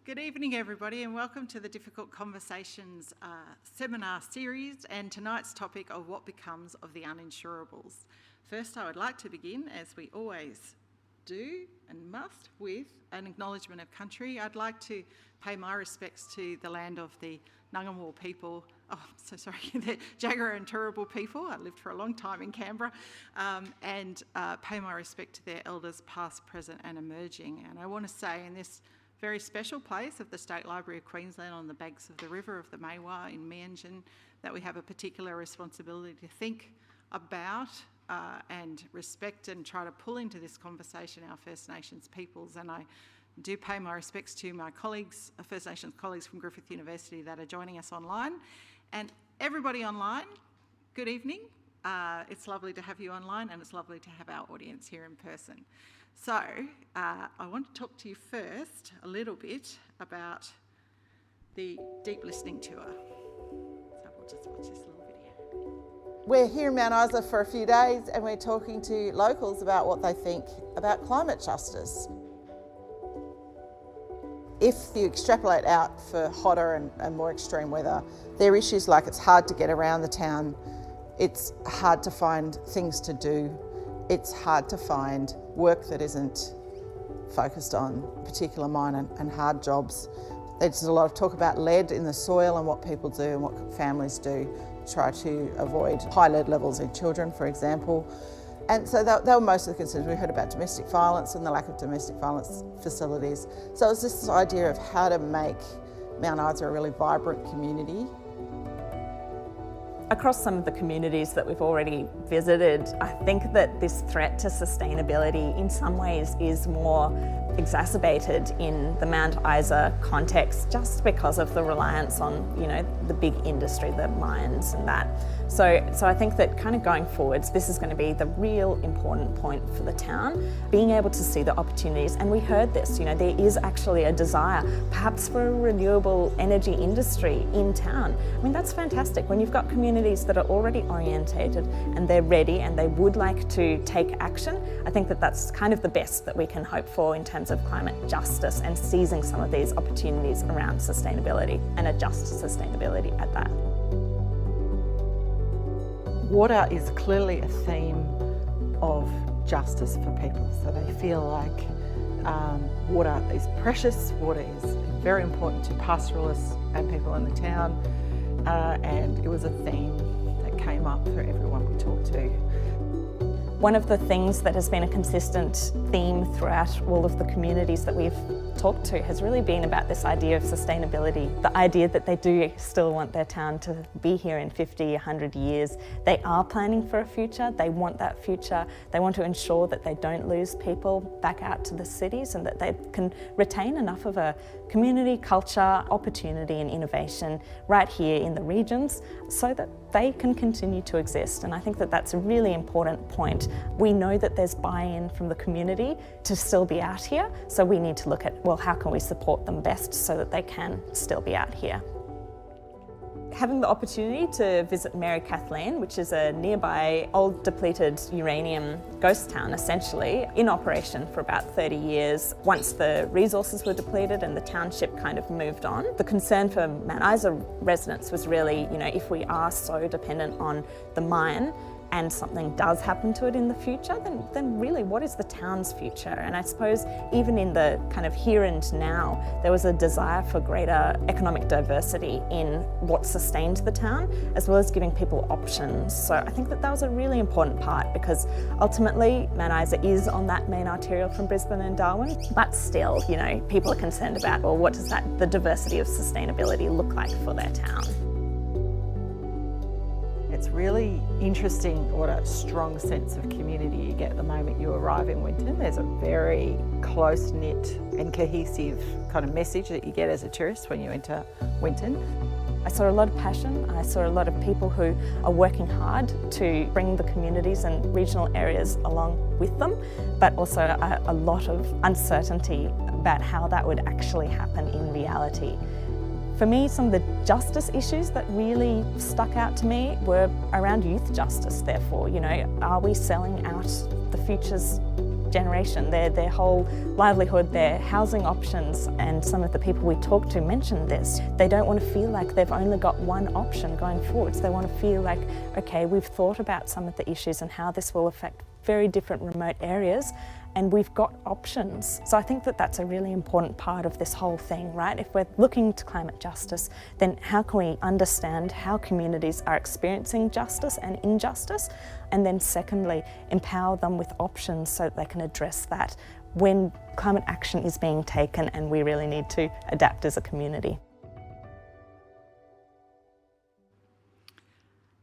Good evening, everybody, and welcome to the Difficult Conversations seminar series and tonight's topic of what becomes of the uninsurables. First, I would like to begin, as we always do and must, with an acknowledgement of country. I'd like to pay my respects to the land of the Ngunnawal people, the Jagera and Turrbal people. I lived for a long time in Canberra, and pay my respect to their elders past, present and emerging. And I want to say in this very special place of the State Library of Queensland on the banks of the river of the Maiwar in Meanjin that we have a particular responsibility to think about and respect and try to pull into this conversation our First Nations peoples. And I do pay my respects to my colleagues, First Nations colleagues from Griffith University that are joining us online. And everybody online, good evening. It's lovely to have you online and it's lovely to have our audience here in person. So I want to talk to you first a little bit about the Deep Listening Tour. So we'll just watch this little video. We're here in Mount Isa for a few days and we're talking to locals about what they think about climate justice. If you extrapolate out for hotter and more extreme weather, there are issues like it's hard to get around the town, it's hard to find things to do, it's hard to find work that isn't focused on particular mine and hard jobs. There's a lot of talk about lead in the soil and what people do and what families do to try to avoid high lead levels in children, for example. And so they were most of the concerns. We heard about domestic violence and the lack of domestic violence facilities. So it was this idea of how to make Mount Isa a really vibrant community. Across some of the communities that we've already visited, I think that this threat to sustainability in some ways is more exacerbated in the Mount Isa context just because of the reliance on, the big industry, the mines and that. So I think that kind of going forwards, this is going to be the real important point for the town, being able to see the opportunities. And we heard this, there is actually a desire perhaps for a renewable energy industry in town. I mean, that's fantastic. When you've got communities that are already orientated and they're ready and they would like to take action, I think that that's kind of the best that we can hope for in terms of climate justice and seizing some of these opportunities around sustainability and a just sustainability at that. Water is clearly a theme of justice for people, so they feel like water is precious, water is very important to pastoralists and people in the town, and it was a theme that came up for everyone we talked to. One of the things that has been a consistent theme throughout all of the communities that we've talked to has really been about this idea of sustainability, the idea that they do still want their town to be here in 50, 100 years. They are planning for a future, they want that future, they want to ensure that they don't lose people back out to the cities and that they can retain enough of a community, culture, opportunity and innovation right here in the regions so that they can continue to exist. And I think that that's a really important point. We know that there's buy-in from the community to still be out here, so we need to look at, well, how can we support them best so that they can still be out here? Having the opportunity to visit Mary Kathleen, which is a nearby old depleted uranium ghost town, essentially, in operation for about 30 years. Once the resources were depleted and the township kind of moved on, the concern for Mount Isa residents was really, if we are so dependent on the mine, and something does happen to it in the future, then really what is the town's future? And I suppose even in the kind of here and now, there was a desire for greater economic diversity in what sustained the town, as well as giving people options. So I think that was a really important part because ultimately Mount Isa is on that main arterial from Brisbane and Darwin, but still, people are concerned about, well, what does the diversity of sustainability look like for their town? It's really interesting what a strong sense of community you get the moment you arrive in Winton. There's a very close-knit and cohesive kind of message that you get as a tourist when you enter Winton. I saw a lot of passion. I saw a lot of people who are working hard to bring the communities and regional areas along with them, but also a lot of uncertainty about how that would actually happen in reality. For me, some of the justice issues that really stuck out to me were around youth justice, therefore. Are we selling out the futures generation, their whole livelihood, their housing options, and some of the people we talk to mention this. They don't want to feel like they've only got one option going forwards. They want to feel like, okay, we've thought about some of the issues and how this will affect very different remote areas, and we've got options. So I think that that's a really important part of this whole thing, right? If we're looking to climate justice, then how can we understand how communities are experiencing justice and injustice? And then secondly, empower them with options so that they can address that when climate action is being taken and we really need to adapt as a community.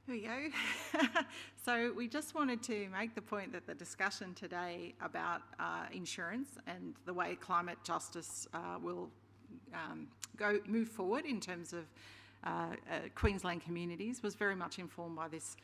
Here we go. So we just wanted to make the point that the discussion today about insurance and the way climate justice will move forward in terms of Queensland communities was very much informed by this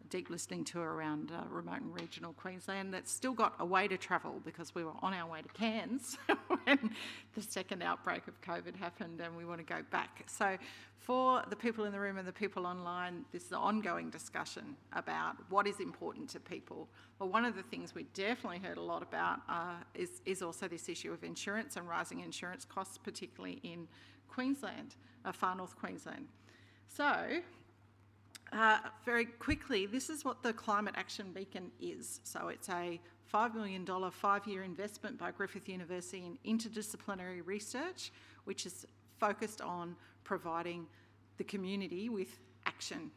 deep listening tour around remote and regional Queensland that's still got a way to travel, because we were on our way to Cairns when the second outbreak of COVID happened, and we want to go back. So for the people in the room and the people online, this is an ongoing discussion about what is important to people. Well, one of the things we definitely heard a lot about is also this issue of insurance and rising insurance costs, particularly in Queensland, far north Queensland. So very quickly, this is what the Climate Action Beacon is. So it's a $5 million 5-year investment by Griffith University in interdisciplinary research, which is focused on providing the community with action,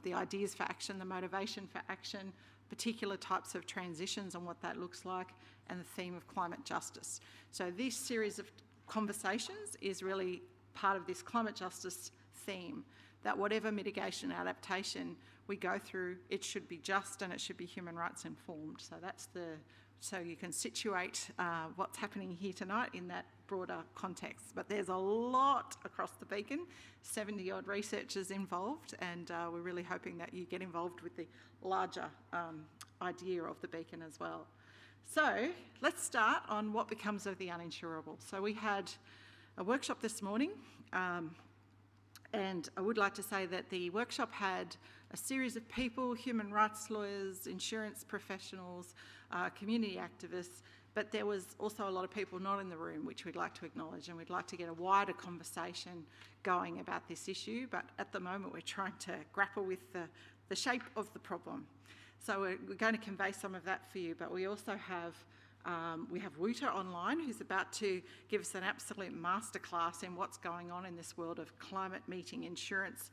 the ideas for action, the motivation for action, particular types of transitions and what that looks like, and the theme of climate justice. So this series of conversations is really part of this climate justice theme, that whatever mitigation adaptation we go through, it should be just and it should be human rights informed. So you can situate what's happening here tonight in that broader context. But there's a lot across the beacon, 70 odd researchers involved, and we're really hoping that you get involved with the larger idea of the beacon as well. So let's start on what becomes of the uninsurable. So we had a workshop this morning, and I would like to say that the workshop had a series of people, human rights lawyers, insurance professionals, community activists, but there was also a lot of people not in the room, which we'd like to acknowledge, and we'd like to get a wider conversation going about this issue. But at the moment, we're trying to grapple with the shape of the problem. So we're going to convey some of that for you, but we also have Wouter online, who's about to give us an absolute masterclass in what's going on in this world of climate meeting insurance,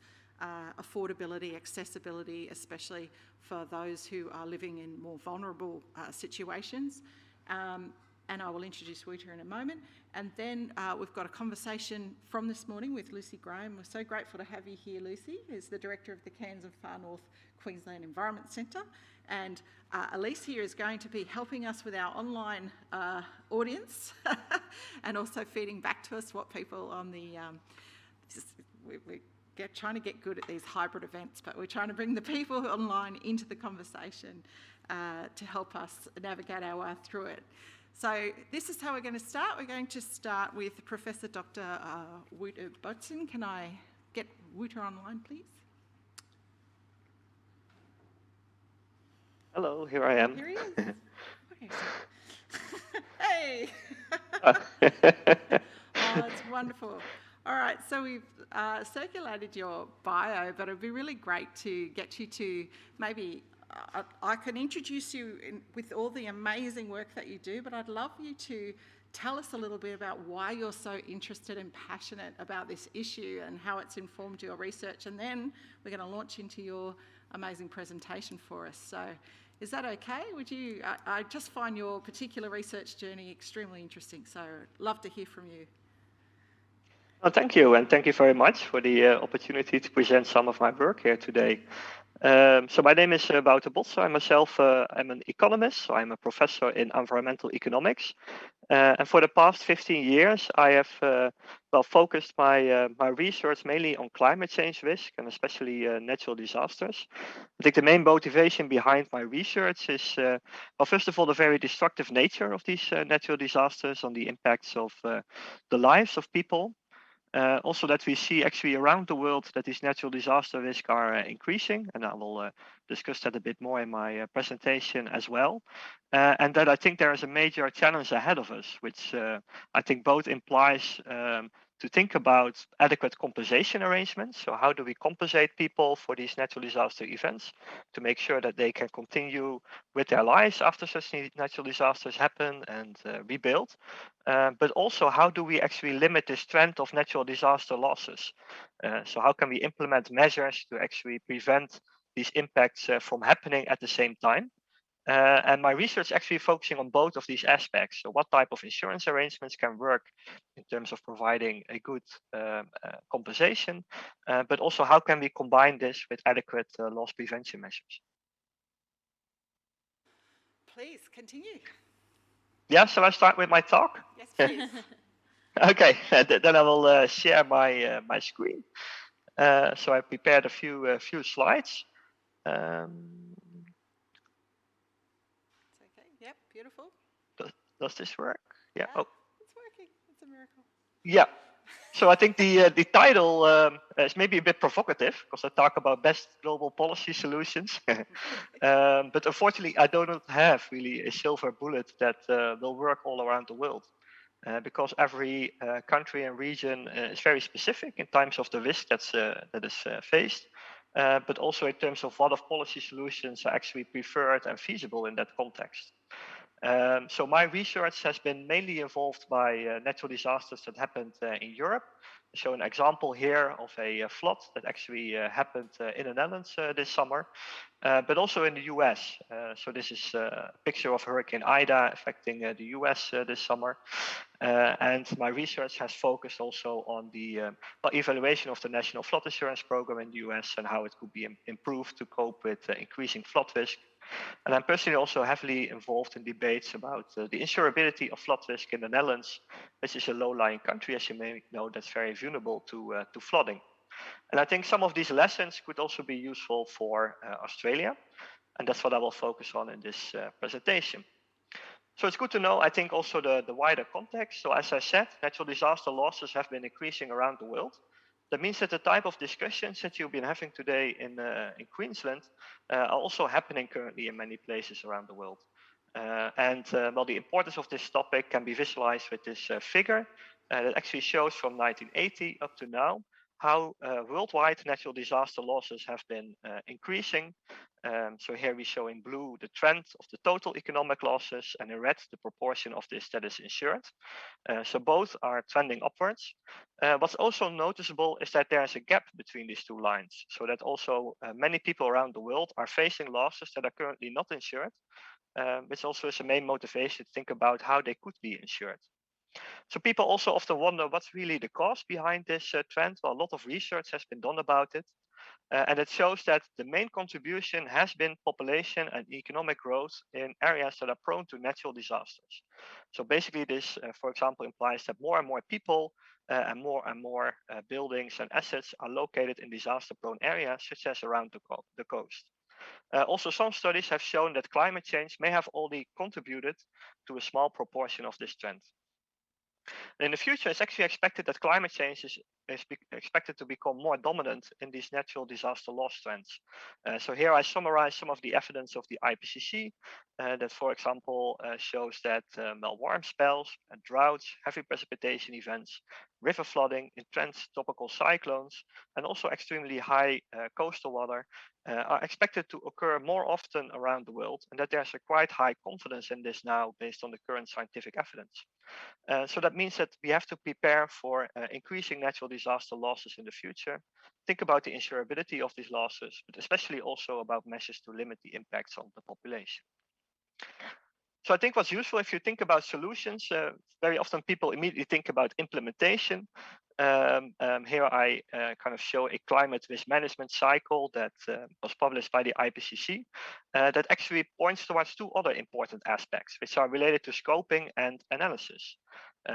affordability, accessibility, especially for those who are living in more vulnerable situations. And I will introduce Wouter in a moment. And then we've got a conversation from this morning with Lucy Graham. We're so grateful to have you here, Lucy, who's the Director of the Cairns and Far North Queensland Environment Centre. And Elise here is going to be helping us with our online audience and also feeding back to us what people on the... we're trying to get good at these hybrid events, but we're trying to bring the people online into the conversation to help us navigate our way through it. So this is how we're going to start. We're going to start with Professor Dr. Wouter Boutsen. Can I get Wouter online, please? Hello, here I am. Here he is. Okay, so. Hey! Oh, it's wonderful. All right, so we've circulated your bio, but it'd be really great to get you to maybe, I can introduce you with all the amazing work that you do, but I'd love you to tell us a little bit about why you're so interested and passionate about this issue and how it's informed your research, and then we're going to launch into your amazing presentation for us. So is that okay? I just find your particular research journey extremely interesting, so I'd love to hear from you. Well, thank you, and thank you very much for the opportunity to present some of my work here today. So my name is Wouter Boutsen. I myself am an economist, so I'm a professor in environmental economics. And for the past 15 years, I have focused my research mainly on climate change risk and especially natural disasters. I think the main motivation behind my research is, first of all, the very destructive nature of these natural disasters on the impacts of the lives of people. Also that we see actually around the world that these natural disaster risks are increasing, and I will discuss that a bit more in my presentation as well. And that I think there is a major challenge ahead of us, which I think both implies to think about adequate compensation arrangements. So how do we compensate people for these natural disaster events to make sure that they can continue with their lives after such natural disasters happen and rebuild? But also, how do we actually limit this trend of natural disaster losses? So how can we implement measures to actually prevent these impacts from happening at the same time? And my research actually focusing on both of these aspects. So what type of insurance arrangements can work in terms of providing a good compensation, but also how can we combine this with adequate loss prevention measures? Please continue. Yeah, shall I start with my talk? Yes, please. Okay, then I will share my screen. So I prepared a few slides. It's okay. Yep, beautiful. Does this work? Yeah. Yeah, Oh, it's working. It's a miracle. yeah. So I think the title is maybe a bit provocative because I talk about best global policy solutions. But unfortunately, I do not have really a silver bullet that will work all around the world. Because every country and region is very specific in terms of the risk that is faced, but also in terms of what of policy solutions are actually preferred and feasible in that context. So my research has been mainly involved by natural disasters that happened in Europe. I show an example here of a flood that actually happened in the Netherlands this summer, but also in the US. So this is a picture of Hurricane Ida affecting the US this summer. And my research has focused also on the evaluation of the National Flood Insurance Program in the US and how it could be improved to cope with increasing flood risk. And I'm personally also heavily involved in debates about the insurability of flood risk in the Netherlands, which is a low-lying country, as you may know, that's very vulnerable to flooding. And I think some of these lessons could also be useful for Australia, and that's what I will focus on in this presentation. So it's good to know, I think, also the wider context. So as I said, natural disaster losses have been increasing around the world. That means that the type of discussions that you've been having today in Queensland are also happening currently in many places around the world. Well, the importance of this topic can be visualized with this figure that actually shows from 1980 up to now how worldwide natural disaster losses have been increasing. So here we show in blue the trend of the total economic losses and in red the proportion of this that is insured. So both are trending upwards. What's also noticeable is that there's a gap between these two lines, so that also many people around the world are facing losses that are currently not insured, which also is a main motivation to think about how they could be insured. So people also often wonder what's really the cause behind this trend. Well, a lot of research has been done about it. And it shows that the main contribution has been population and economic growth in areas that are prone to natural disasters. So basically this, for example, implies that more and more people and more buildings and assets are located in disaster-prone areas, such as around the coast. Also, some studies have shown that climate change may have only contributed to a small proportion of this trend. In the future, it's actually expected that climate change is expected to become more dominant in these natural disaster loss trends. So here I summarize some of the evidence of the IPCC that, for example, shows that warm spells and droughts, heavy precipitation events, river flooding, intense tropical cyclones, and also extremely high coastal water are expected to occur more often around the world, and that there's a quite high confidence in this now based on the current scientific evidence. So that means that we have to prepare for increasing natural disaster losses in the future. Think about the insurability of these losses, but especially also about measures to limit the impacts on the population. So I think what's useful if you think about solutions, very often people immediately think about implementation. Here I kind of show a climate risk management cycle that was published by the IPCC that actually points towards two other important aspects, which are related to scoping and analysis.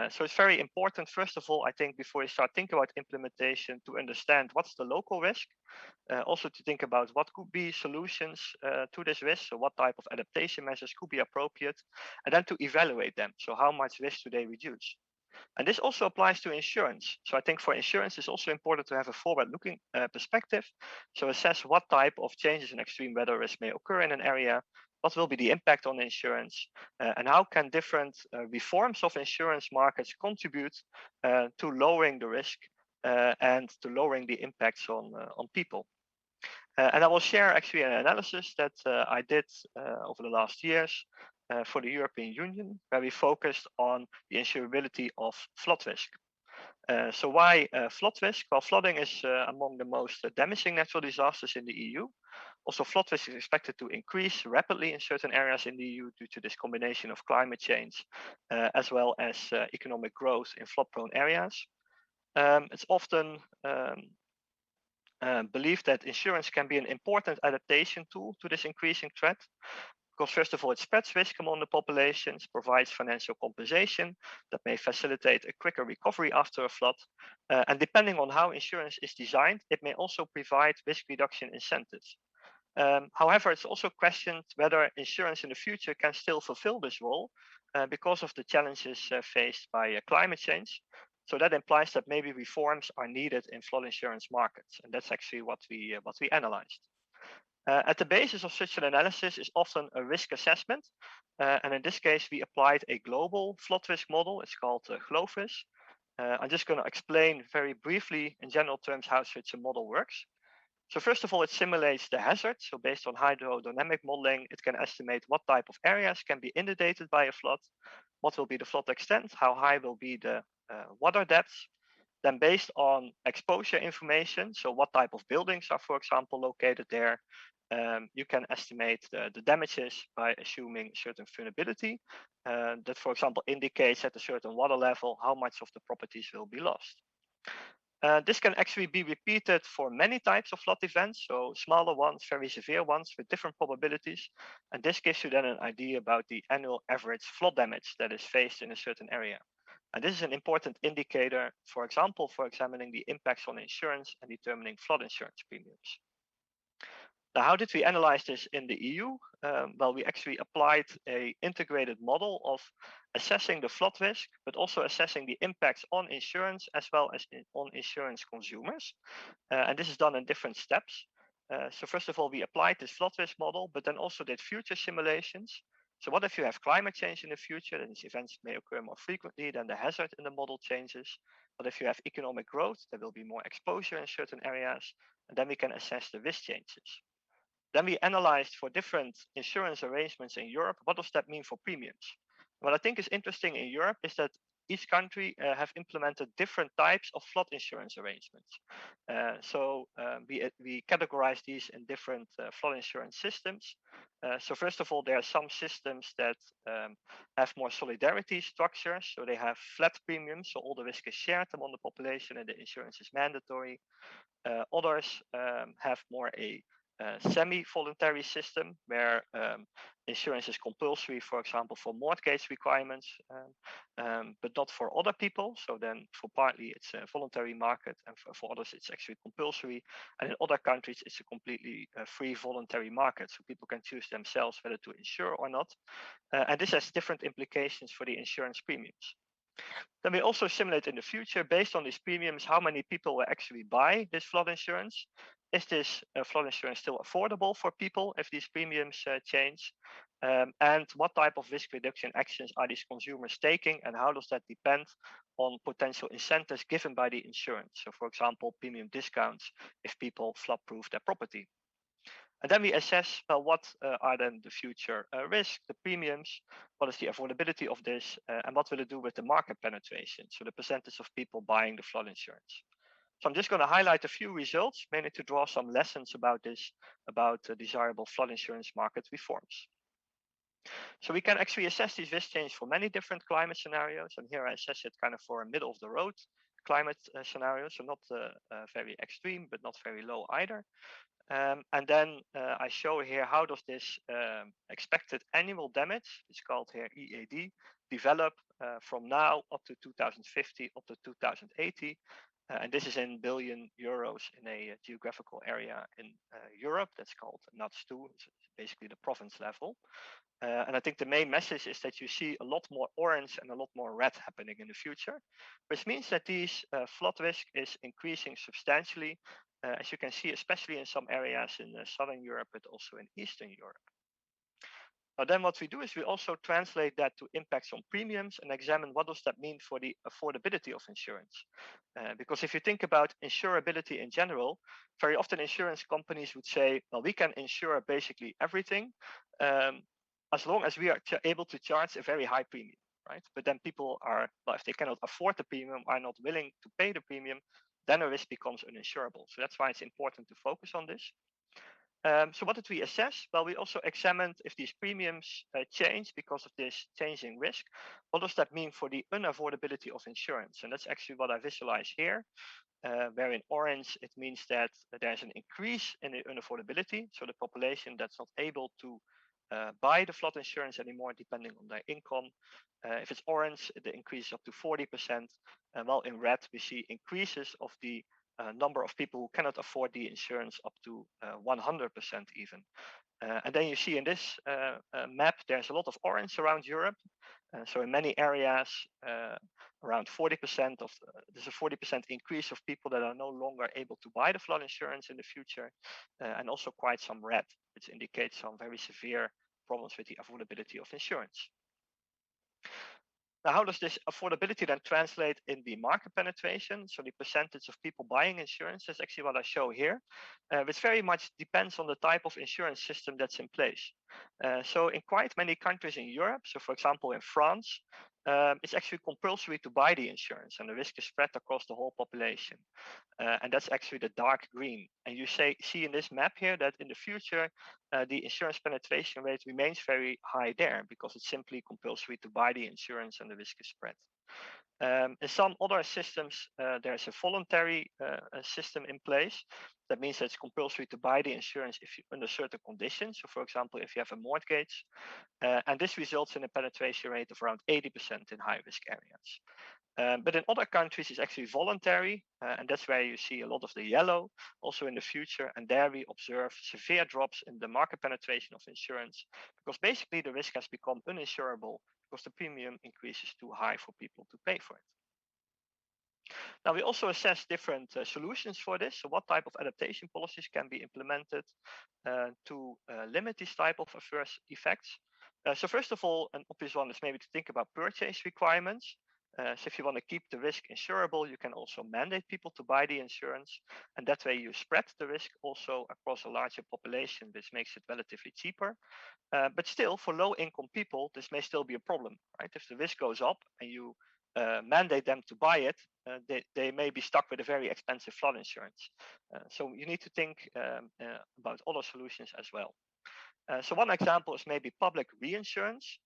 So it's very important, first of all, I think, before you start thinking about implementation, to understand what's the local risk. Also to think about what could be solutions to this risk, so what type of adaptation measures could be appropriate, and then to evaluate them. So how much risk do they reduce? And this also applies to insurance. So I think for insurance, it's also important to have a forward-looking perspective. So assess what type of changes in extreme weather risk may occur in an area, what will be the impact on insurance, and how can different reforms of insurance markets contribute to lowering the risk and to lowering the impacts on people. And I will share actually an analysis that I did over the last years for the European Union, where we focused on the insurability of flood risk. So why flood risk? Well, flooding is among the most damaging natural disasters in the EU. Also, flood risk is expected to increase rapidly in certain areas in the EU due to this combination of climate change as well as economic growth in flood-prone areas. It's often believed that insurance can be an important adaptation tool to this increasing threat. Because first of all, it spreads risk among the populations, provides financial compensation that may facilitate a quicker recovery after a flood. And depending on how insurance is designed, it may also provide risk reduction incentives. However, it's also questioned whether insurance in the future can still fulfill this role because of the challenges faced by climate change. So that implies that maybe reforms are needed in flood insurance markets, and that's actually what we analyzed. At the basis of such an analysis is often a risk assessment, and in this case we applied a global flood risk model. It's called GloFris. I'm just going to explain very briefly in general terms how such a model works. So first of all, it simulates the hazard. So based on hydrodynamic modeling, it can estimate what type of areas can be inundated by a flood, what will be the flood extent, how high will be the water depth. Then based on exposure information, so what type of buildings are, for example, located there, you can estimate the damages by assuming a certain vulnerability that, for example, indicates at a certain water level how much of the properties will be lost. This can actually be repeated for many types of flood events, so smaller ones, very severe ones with different probabilities. And this gives you then an idea about the annual average flood damage that is faced in a certain area. And this is an important indicator, for example, for examining the impacts on insurance and determining flood insurance premiums. Now, how did we analyze this in the EU? Well, we actually applied an integrated model of assessing the flood risk, but also assessing the impacts on insurance as well as on insurance consumers. And this is done in different steps. So first of all, we applied this flood risk model, but then also did future simulations. So what if you have climate change in the future, and these events may occur more frequently, then the hazard in the model changes. But if you have economic growth, there will be more exposure in certain areas, and then we can assess the risk changes. Then we analyzed for different insurance arrangements in Europe, what does that mean for premiums? What I think is interesting in Europe is that each country have implemented different types of flood insurance arrangements. So we categorize these in different flood insurance systems. So first of all, there are some systems that have more solidarity structures. So they have flat premiums, so all the risk is shared among the population and the insurance is mandatory. Others have more a semi-voluntary system where insurance is compulsory, for example, for mortgage requirements, but not for other people. So then for partly it's a voluntary market, and for others it's actually compulsory. And in other countries it's a completely free voluntary market. So people can choose themselves whether to insure or not. And this has different implications for the insurance premiums. Then we also simulate in the future, based on these premiums, how many people will actually buy this flood insurance. Is this flood insurance still affordable for people if these premiums change? And what type of risk reduction actions are these consumers taking, and how does that depend on potential incentives given by the insurance? So for example, premium discounts if people flood-proof their property. And then we assess, well, what are then the future risks, the premiums, what is the affordability of this, and what will it do with the market penetration, so the percentage of people buying the flood insurance. So I'm just going to highlight a few results, mainly to draw some lessons about this, about desirable flood insurance market reforms. So we can actually assess these risk change for many different climate scenarios, and here I assess it kind of for a middle of the road climate scenario, so not very extreme, but not very low either. And then I show here how does this expected annual damage, it's called here EAD, develop from now up to 2050, up to 2080. And this is in billion euros in a geographical area in Europe that's called NUTS 2. It's basically the province level. And I think the main message is that you see a lot more orange and a lot more red happening in the future, which means that these flood risk is increasing substantially, as you can see, especially in some areas in Southern Europe, but also in Eastern Europe. Now, then what we do is we also translate that to impacts on premiums and examine what does that mean for the affordability of insurance. Because if you think about insurability in general, very often insurance companies would say, well, we can insure basically everything as long as we are able to charge a very high premium, right? But then people are, well, if they cannot afford the premium, are not willing to pay the premium, then a risk becomes uninsurable. So that's why it's important to focus on this. So what did we assess? Well, we also examined if these premiums change because of this changing risk. What does that mean for the unaffordability of insurance? And that's actually what I visualize here, where in orange, it means that there's an increase in the unaffordability. So the population that's not able to buy the flood insurance anymore, depending on their income. If it's orange, the increase is up to 40%. And while in red, we see increases of the number of people who cannot afford the insurance up to 100% even. And then you see in this map, there's a lot of orange around Europe. So in many areas, around 40% of there's a 40% increase of people that are no longer able to buy the flood insurance in the future, and also quite some red, which indicates some very severe problems with the affordability of insurance. Now, how does this affordability then translate in the market penetration? So the percentage of people buying insurance is actually what I show here, which very much depends on the type of insurance system that's in place. So in quite many countries in Europe, so for example in France, it's actually compulsory to buy the insurance and the risk is spread across the whole population. And that's actually the dark green. And you see in this map here that in the future, the insurance penetration rate remains very high there because it's simply compulsory to buy the insurance and the risk is spread. In some other systems, there's a voluntary system in place. That means that it's compulsory to buy the insurance if you, under certain conditions. So, for example, if you have a mortgage, and this results in a penetration rate of around 80% in high-risk areas. But in other countries, it's actually voluntary, and that's where you see a lot of the yellow also in the future. And there we observe severe drops in the market penetration of insurance because basically the risk has become uninsurable because the premium increase is too high for people to pay for it. Now, we also assess different solutions for this. So what type of adaptation policies can be implemented to limit these type of adverse effects? So first of all, an obvious one is maybe to think about purchase requirements. So if you want to keep the risk insurable, you can also mandate people to buy the insurance. And that way you spread the risk also across a larger population, which makes it relatively cheaper. But still, for low-income people, this may still be a problem, right? If the risk goes up and you mandate them to buy it, they may be stuck with a very expensive flood insurance. So you need to think about other solutions as well. So one example is maybe public reinsurance.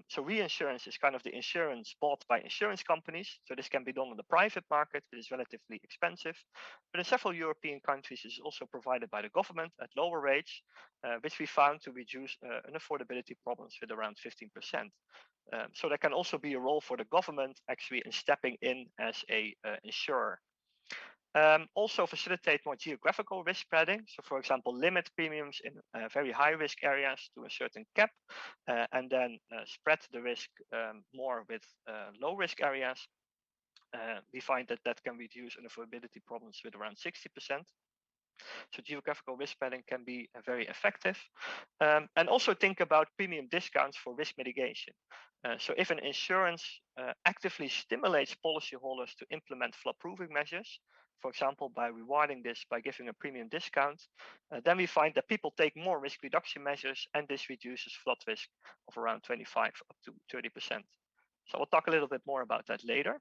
So reinsurance is kind of the insurance bought by insurance companies. So this can be done on the private market, but it's relatively expensive. But in several European countries, it's also provided by the government at lower rates, which we found to reduce unaffordability problems with around 15%. So there can also be a role for the government actually in stepping in as a insurer. Also facilitate more geographical risk spreading. So for example, limit premiums in very high risk areas to a certain cap, and then spread the risk more with low risk areas. We find that that can reduce unaffordability problems with around 60%. So geographical risk spreading can be very effective. And also think about premium discounts for risk mitigation. So if an insurance actively stimulates policyholders to implement flood-proofing measures, for example, by rewarding this by giving a premium discount, then we find that people take more risk reduction measures and this reduces flood risk of around 25 up to 30%. So we'll talk a little bit more about that later.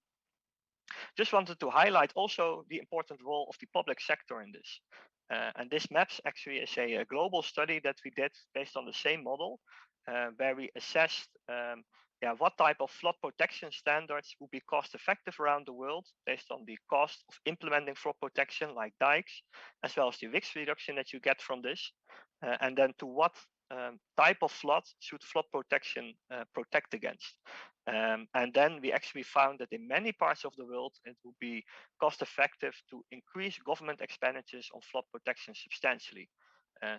Just wanted to highlight also the important role of the public sector in this. And this maps actually is a global study that we did based on the same model, where we assessed what type of flood protection standards would be cost effective around the world based on the cost of implementing flood protection like dikes, as well as the risk reduction that you get from this. And then to what type of flood should flood protection protect against. And then we actually found that in many parts of the world, it would be cost effective to increase government expenditures on flood protection substantially.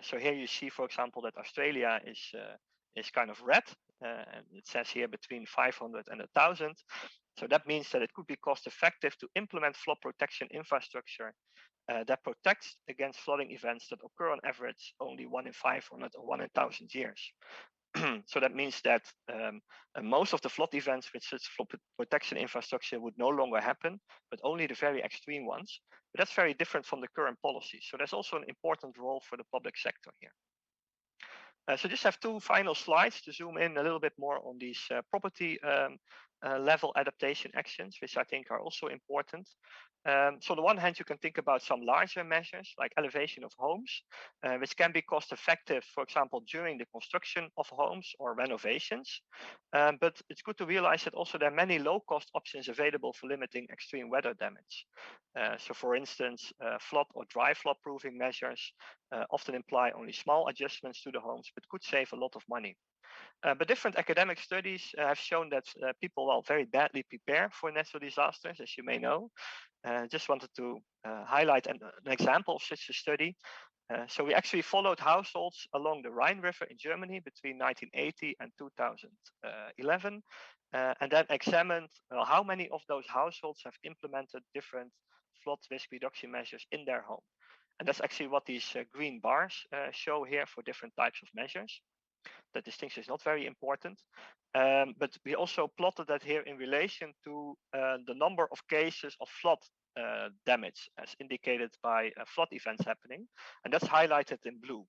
So here you see, for example, that Australia is kind of red, and it says here between 500 and 1,000. So that means that it could be cost effective to implement flood protection infrastructure that protects against flooding events that occur on average only 1 in 500 or 1 in 1,000 years. So that means that most of the flood events with such flood protection infrastructure would no longer happen, but only the very extreme ones. But that's very different from the current policy. So there's also an important role for the public sector here. So just have two final slides to zoom in a little bit more on these property level adaptation actions, which I think are also important. So on the one hand, you can think about some larger measures like elevation of homes, which can be cost effective, for example, during the construction of homes or renovations. But it's good to realize that also there are many low cost options available for limiting extreme weather damage. So for instance, flood or dry flood proofing measures often imply only small adjustments to the homes, but could save a lot of money. But different academic studies have shown that people will very badly prepare for natural disasters, as you may know. Just wanted to highlight an example of such a study. So we actually followed households along the Rhine River in Germany between 1980 and 2011, and then examined how many of those households have implemented different flood risk reduction measures in their home. And that's actually what these green bars show here for different types of measures. That distinction is not very important, but we also plotted that here in relation to the number of cases of flood damage as indicated by flood events happening, and that's highlighted in blue.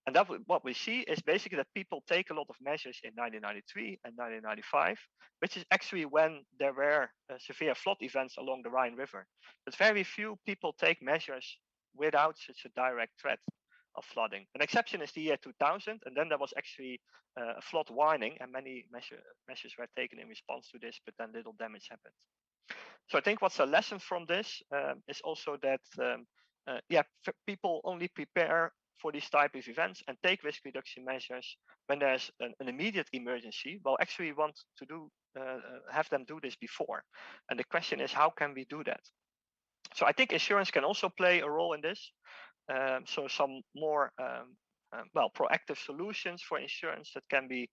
And that what we see is basically that people take a lot of measures in 1993 and 1995, which is actually when there were severe flood events along the Rhine River. But very few people take measures without such a direct threat of flooding. An exception is the year 2000, and then there was actually a flood warning, and many measures were taken in response to this, but then little damage happened. So I think what's a lesson from this is also that people only prepare for these type of events and take risk reduction measures when there's an immediate emergency. Well, actually want to do have them do this before. And the question is, how can we do that? So I think insurance can also play a role in this. So some more proactive solutions for insurance that can be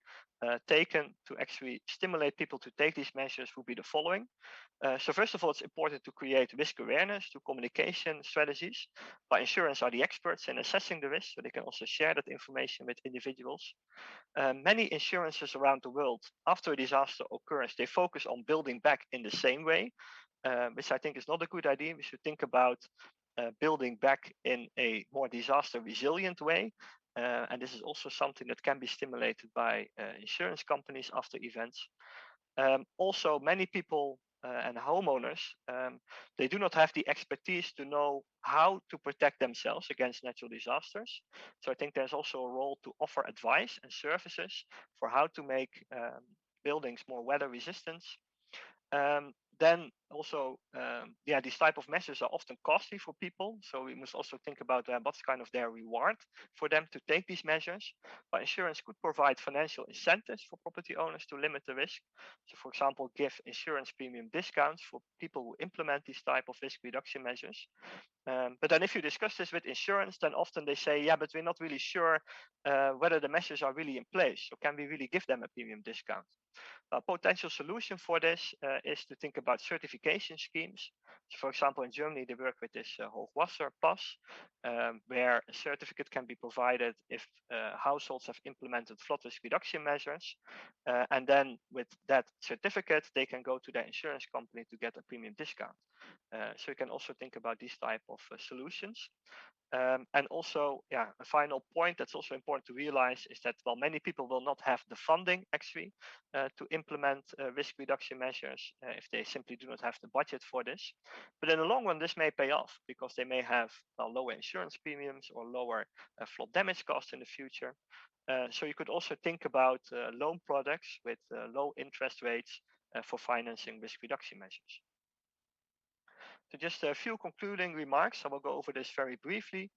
taken to actually stimulate people to take these measures would be the following. So first of all, it's important to create risk awareness through communication strategies. But insurance are the experts in assessing the risk, so they can also share that information with individuals. Many insurances around the world, after a disaster occurs, they focus on building back in the same way, which I think is not a good idea. We should think about building back in a more disaster resilient way. And this is also something that can be stimulated by insurance companies after events. Also, many people and homeowners, they do not have the expertise to know how to protect themselves against natural disasters. So I think there's also a role to offer advice and services for how to make buildings more weather resistant. Then also, these type of measures are often costly for people. So we must also think about what's kind of their reward for them to take these measures. But insurance could provide financial incentives for property owners to limit the risk. So for example, give insurance premium discounts for people who implement these type of risk reduction measures. But then if you discuss this with insurance, then often they say, yeah, but we're not really sure whether the measures are really in place. So can we really give them a premium discount? A potential solution for this is to think about certification schemes. So for example, in Germany, they work with this Hochwasser Pass, where a certificate can be provided if households have implemented flood risk reduction measures. And then with that certificate, they can go to their insurance company to get a premium discount. So you can also think about these type of solutions. And also, a final point that's also important to realize is that while many people will not have the funding actually to implement risk reduction measures if they simply do not have the budget for this, but in the long run, this may pay off because they may have lower insurance premiums or lower flood damage costs in the future. So you could also think about loan products with low interest rates for financing risk reduction measures. So just a few concluding remarks. I will go over this very briefly.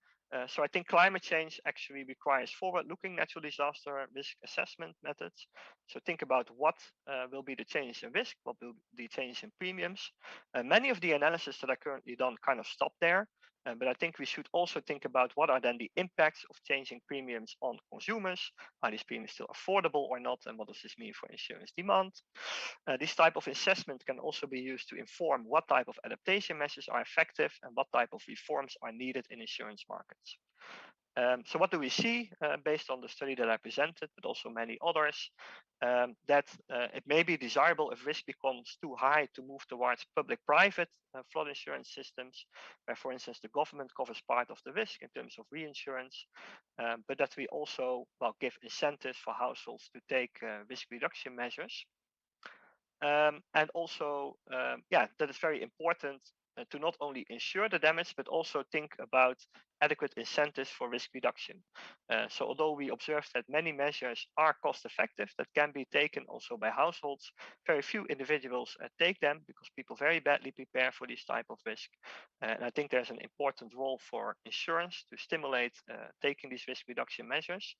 So I think climate change actually requires forward-looking natural disaster risk assessment methods. So think about what will be the change in risk, what will be the change in premiums. Many of the analyses that are currently done kind of stop there. But I think we should also think about what are then the impacts of changing premiums on consumers. Are these premiums still affordable or not? And what does this mean for insurance demand? This type of assessment can also be used to inform what type of adaptation measures are effective and what type of reforms are needed in insurance markets. So what do we see based on the study that I presented, but also many others, that it may be desirable if risk becomes too high to move towards public-private flood insurance systems, where, for instance, the government covers part of the risk in terms of reinsurance, but that we also give incentives for households to take risk reduction measures. And also, that is very important to not only insure the damage, but also think about adequate incentives for risk reduction. So although we observe that many measures are cost effective, that can be taken also by households, very few individuals take them because people very badly prepare for this type of risk. And I think there's an important role for insurance to stimulate taking these risk reduction measures.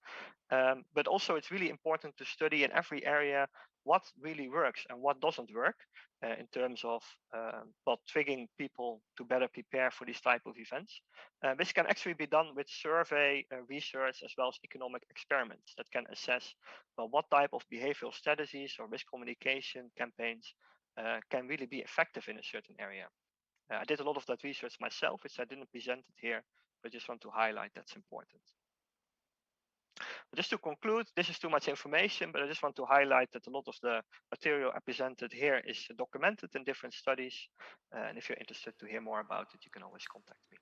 But also it's really important to study in every area what really works and what doesn't work in terms of triggering people to better prepare for these type of events. This can actually be done with survey research as well as economic experiments that can assess what type of behavioral strategies or risk communication campaigns can really be effective in a certain area. I did a lot of that research myself, which I didn't present it here, but just want to highlight that's important. Just to conclude, this is too much information, but I just want to highlight that a lot of the material I presented here is documented in different studies. And if you're interested to hear more about it, you can always contact me.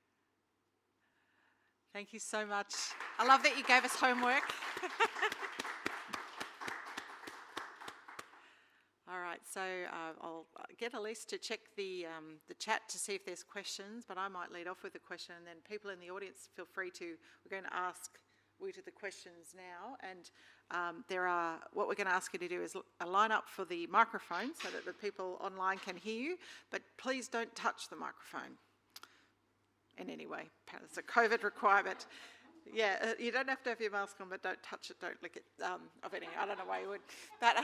Thank you so much. I love that you gave us homework. All right, so I'll get Elise to check the chat to see if there's questions, but I might lead off with a question, and then people in the audience feel free to. We're going to ask to the questions now, and what we're going to ask you to do is line up for the microphone so that the people online can hear you, but please don't touch the microphone in any way. It's a COVID requirement. Yeah, you don't have to have your mask on, but don't touch it, don't lick it. I don't know why you would. But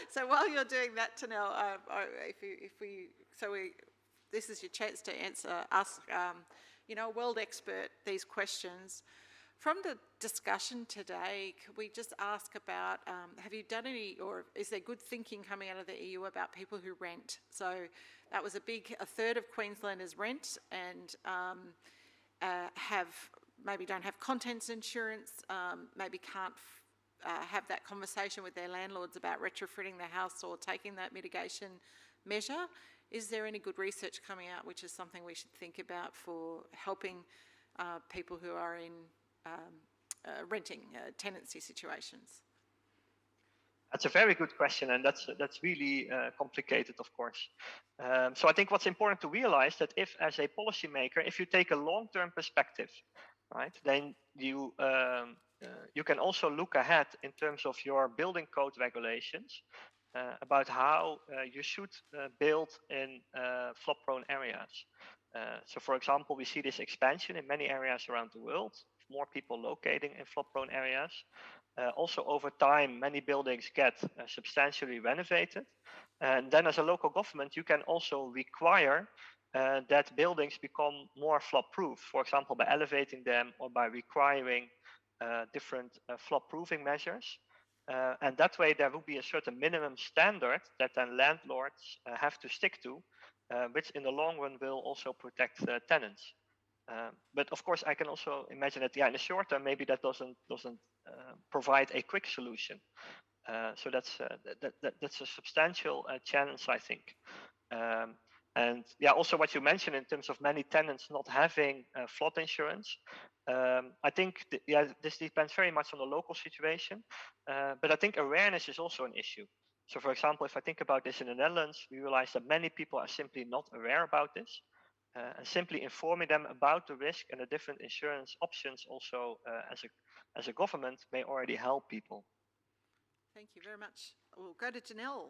so while you're doing that, Tanel, this is your chance to ask a world expert these questions. From the discussion today, could we just ask about, have you done any, or is there good thinking coming out of the EU about people who rent? So that was a third of Queenslanders rent and maybe don't have contents insurance, maybe can't have that conversation with their landlords about retrofitting the house or taking that mitigation measure. Is there any good research coming out which is something we should think about for helping people who are in renting tenancy situations? That's a very good question, and that's really complicated, of course. So I think what's important to realize that if, as a policymaker, if you take a long-term perspective, right, then you can also look ahead in terms of your building code regulations about how you should build in flood-prone areas. So, for example, we see this expansion in many areas around the world, more people locating in flood-prone areas. Also, over time, many buildings get substantially renovated. And then as a local government, you can also require that buildings become more flood-proof, for example, by elevating them or by requiring different flood-proofing measures. And that way, there will be a certain minimum standard that then landlords have to stick to, which in the long run will also protect tenants. But of course, I can also imagine that, in the short term, maybe that doesn't provide a quick solution. So that's a substantial challenge, I think. And also what you mentioned in terms of many tenants not having flood insurance. I think this depends very much on the local situation, but I think awareness is also an issue. So, for example, if I think about this in the Netherlands, we realize that many people are simply not aware about this. And simply informing them about the risk and the different insurance options also as a government may already help people. Thank you very much. We'll go to Janelle.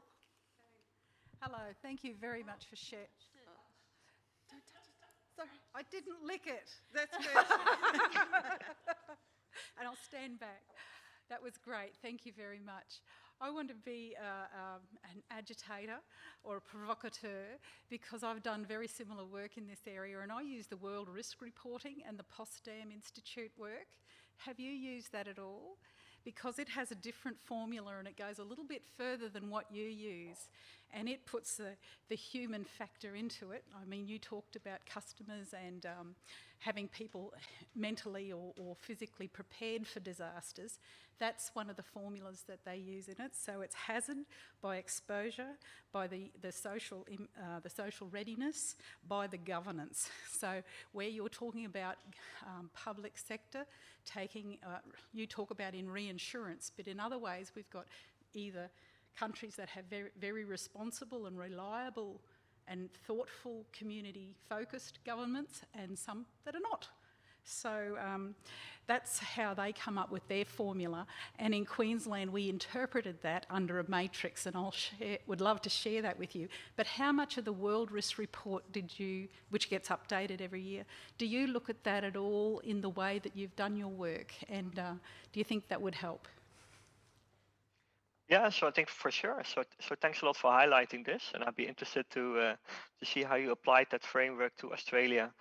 Hello, thank you very much for sharing. Sorry. I didn't lick it. That's good. And I'll stand back. That was great. Thank you very much. I want to be an agitator or a provocateur because I've done very similar work in this area, and I use the World Risk Reporting and the Potsdam Institute work. Have you used that at all? Because it has a different formula and it goes a little bit further than what you use, and it puts the human factor into it. I mean, you talked about customers and having people mentally or physically prepared for disasters. That's one of the formulas that they use in it. So it's hazard by exposure, by the social readiness, by the governance. So where you're talking about public sector, you talk about in reinsurance, but in other ways we've got either countries that have very, very responsible and reliable and thoughtful community-focused governments and some that are not. So that's how they come up with their formula. And in Queensland, we interpreted that under a matrix, and would love to share that with you. But how much of the World Risk Report which gets updated every year, do you look at that at all in the way that you've done your work? And do you think that would help? Yeah, so I think for sure. So thanks a lot for highlighting this, and I'd be interested to see how you applied that framework to Australia.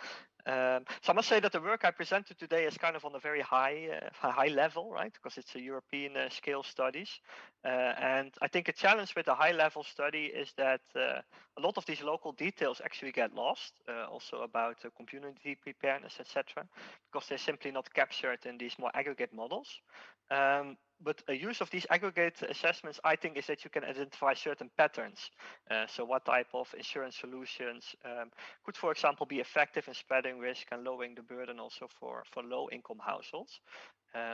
So I must say that the work I presented today is kind of on a very high level, right? Because it's a European scale studies, and I think a challenge with a high level study is that a lot of these local details actually get lost, also about community preparedness, etc., because they're simply not captured in these more aggregate models. But a use of these aggregate assessments, I think, is that you can identify certain patterns. So what type of insurance solutions could, for example, be effective in spreading risk and lowering the burden also for low-income households.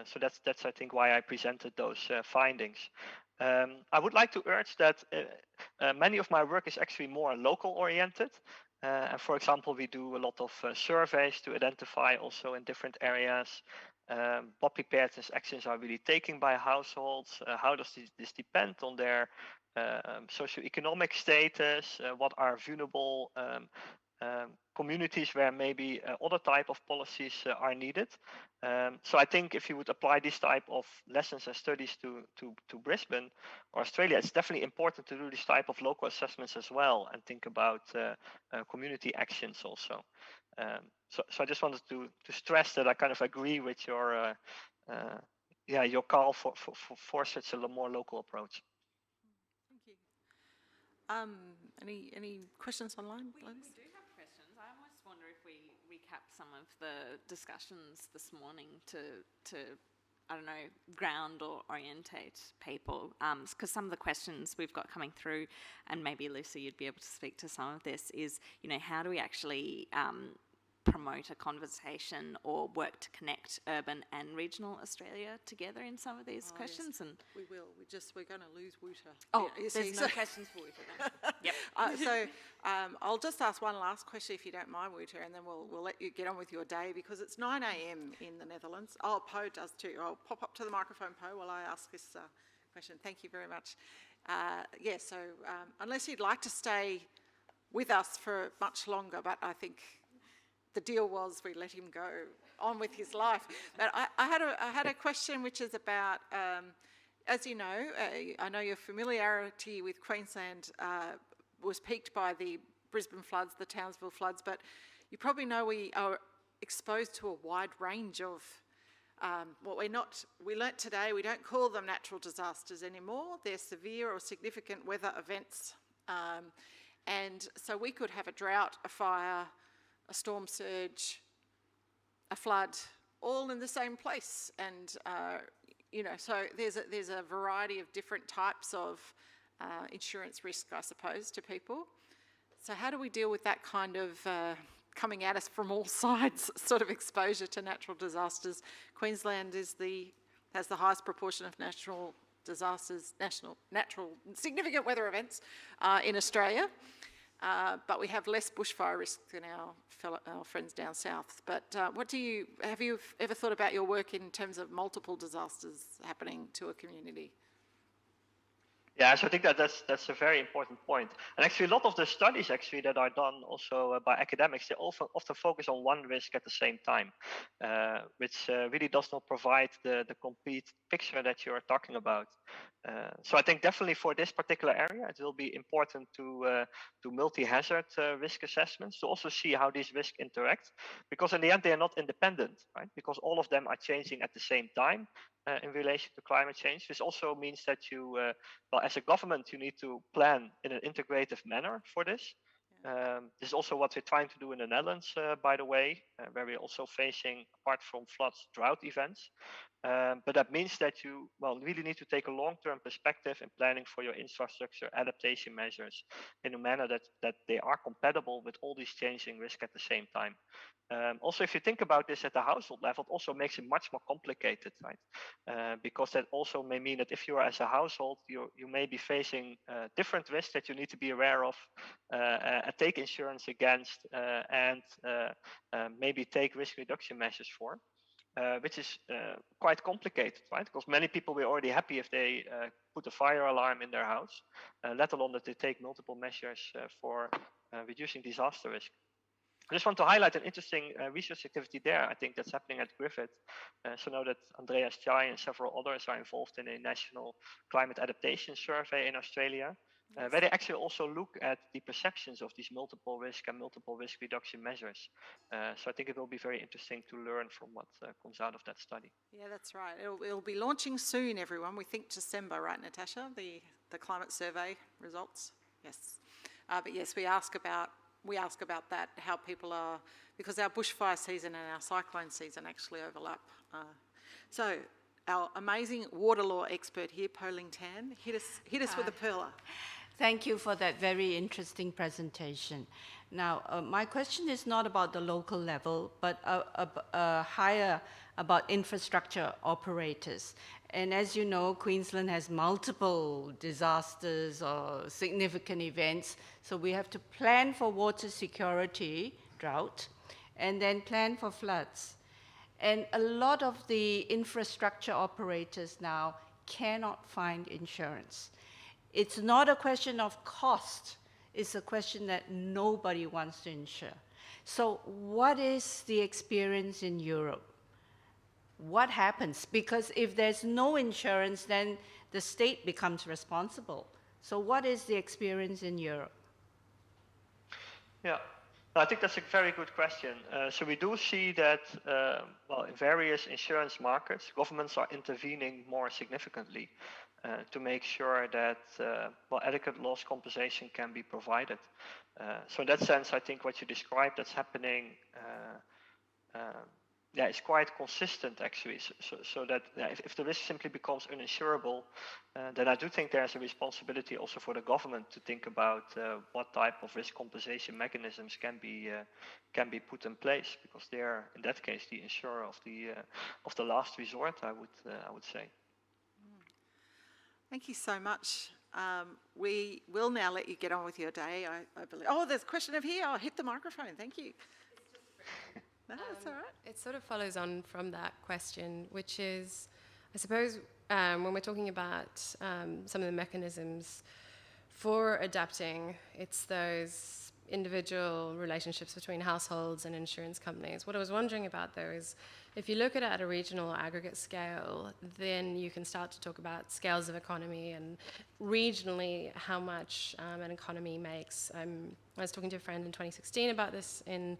So that's I think, why I presented those findings. I would like to urge that many of my work is actually more local oriented. And for example, we do a lot of surveys to identify also in different areas what preparedness actions are really taken by households, how does this depend on their socioeconomic status, what are vulnerable communities where maybe other type of policies are needed. So I think if you would apply this type of lessons and studies to Brisbane or Australia, it's definitely important to do this type of local assessments as well and think about community actions also. So I just wanted to stress that I kind of agree with your call for such a more local approach. Thank you. Any questions online? We do have questions. I almost wonder if we recap some of the discussions this morning to I don't know, ground or orientate people, because some of the questions we've got coming through, and maybe Lucy, you'd be able to speak to some of this, is, how do we actually promote a conversation or work to connect urban and regional Australia together in some of these questions? Yes. And we will. We're going to lose Wouter. Oh, yeah, there's no questions for Wouter then. Yep. I'll just ask one last question, if you don't mind, Wouter, and then we'll let you get on with your day, because it's 9 a.m. in the Netherlands. Oh, Po does too. I'll pop up to the microphone, Po, while I ask this question. Thank you very much. Unless you'd like to stay with us for much longer, but I think the deal was we let him go on with his life. But I had a question which is about, as you know, I know your familiarity with Queensland was piqued by the Brisbane floods, the Townsville floods, but you probably know we are exposed to a wide range of we learnt today, we don't call them natural disasters anymore. They're severe or significant weather events. And so we could have a drought, a fire, a storm surge, a flood, all in the same place. And, so there's a variety of different types of insurance risk, I suppose, to people. So how do we deal with that kind of coming at us from all sides sort of exposure to natural disasters? Queensland has the highest proportion of natural disasters, natural significant weather events in Australia. But we have less bushfire risk than our friends down south. But have you ever thought about your work in terms of multiple disasters happening to a community? Yeah, so I think that's a very important point. And actually, a lot of the studies actually that are done also by academics, they often focus on one risk at the same time, which really does not provide the complete picture that you are talking about. So I think definitely for this particular area, it will be important to do multi-hazard risk assessments to also see how these risks interact, because in the end they are not independent, right? Because all of them are changing at the same time in relation to climate change. This also means that you well, as a government, you need to plan in an integrative manner for this. This is also what we're trying to do in the Netherlands, by the way, where we're also facing, apart from floods, drought events. But that means that you, well, really need to take a long-term perspective in planning for your infrastructure adaptation measures in a manner that they are compatible with all these changing risks at the same time. Also, if you think about this at the household level, it also makes it much more complicated, right? Because that also may mean that if you are as a household, you may be facing different risks that you need to be aware of, and take insurance against, and maybe take risk reduction measures for. Which is quite complicated, right? Because many people were already happy if they put a fire alarm in their house, let alone that they take multiple measures for reducing disaster risk. I just want to highlight an interesting research activity there, I think, that's happening at Griffith. So now that Andreas Chai and several others are involved in a national climate adaptation survey in Australia, where they actually also look at the perceptions of these multiple risk and multiple risk reduction measures. So I think it will be very interesting to learn from what comes out of that study. Yeah, that's right. It'll be launching soon, everyone. We think December, right, Natasha? The climate survey results. Yes, but yes, we ask about that, how people are, because our bushfire season and our cyclone season actually overlap. So our amazing water law expert here, Po Ling Tan, hit us with a perler. Thank you for that very interesting presentation. Now, my question is not about the local level, but higher about infrastructure operators. And as you know, Queensland has multiple disasters or significant events, so we have to plan for water security, drought, and then plan for floods. And a lot of the infrastructure operators now cannot find insurance. It's not a question of cost, it's a question that nobody wants to insure. So what is the experience in Europe? What happens? Because if there's no insurance, then the state becomes responsible. So what is the experience in Europe? Yeah, I think that's a very good question. So we do see that, well, in various insurance markets, governments are intervening more significantly to make sure that, well, adequate loss compensation can be provided. So in that sense, I think what you described that's happening, yeah, it's quite consistent actually. So that if the risk simply becomes uninsurable, then I do think there's a responsibility also for the government to think about what type of risk compensation mechanisms can be put in place, because they're in that case the insurer of the last resort, I would say. Thank you so much. We will now let you get on with your day, I believe. Oh, there's a question over here. I'll hit the microphone. Thank you. No, that's all right. It sort of follows on from that question, which is, I suppose, when we're talking about some of the mechanisms for adapting, it's those individual relationships between households and insurance companies. What I was wondering about, though, is if you look at it at a regional aggregate scale, then you can start to talk about scales of economy and regionally how much an economy makes. I was talking to a friend in 2016 about this in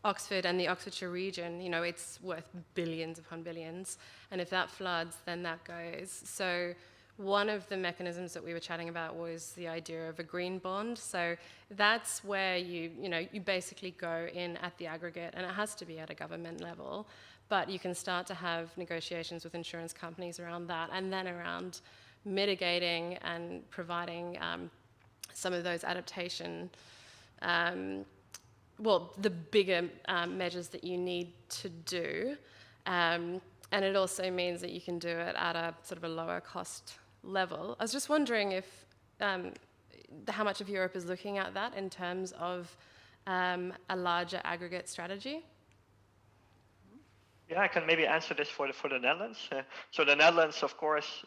Oxford and the Oxfordshire region. You know, it's worth billions upon billions, and if that floods, then that goes. So one of the mechanisms that we were chatting about was the idea of a green bond. So that's where you basically go in at the aggregate, and it has to be at a government level, but you can start to have negotiations with insurance companies around that, and then around mitigating and providing some of those adaptation the bigger measures that you need to do. And it also means that you can do it at a sort of a lower cost level. I was just wondering if how much of Europe is looking at that in terms of a larger aggregate strategy? Yeah, I can maybe answer this for the Netherlands. So the Netherlands, of course,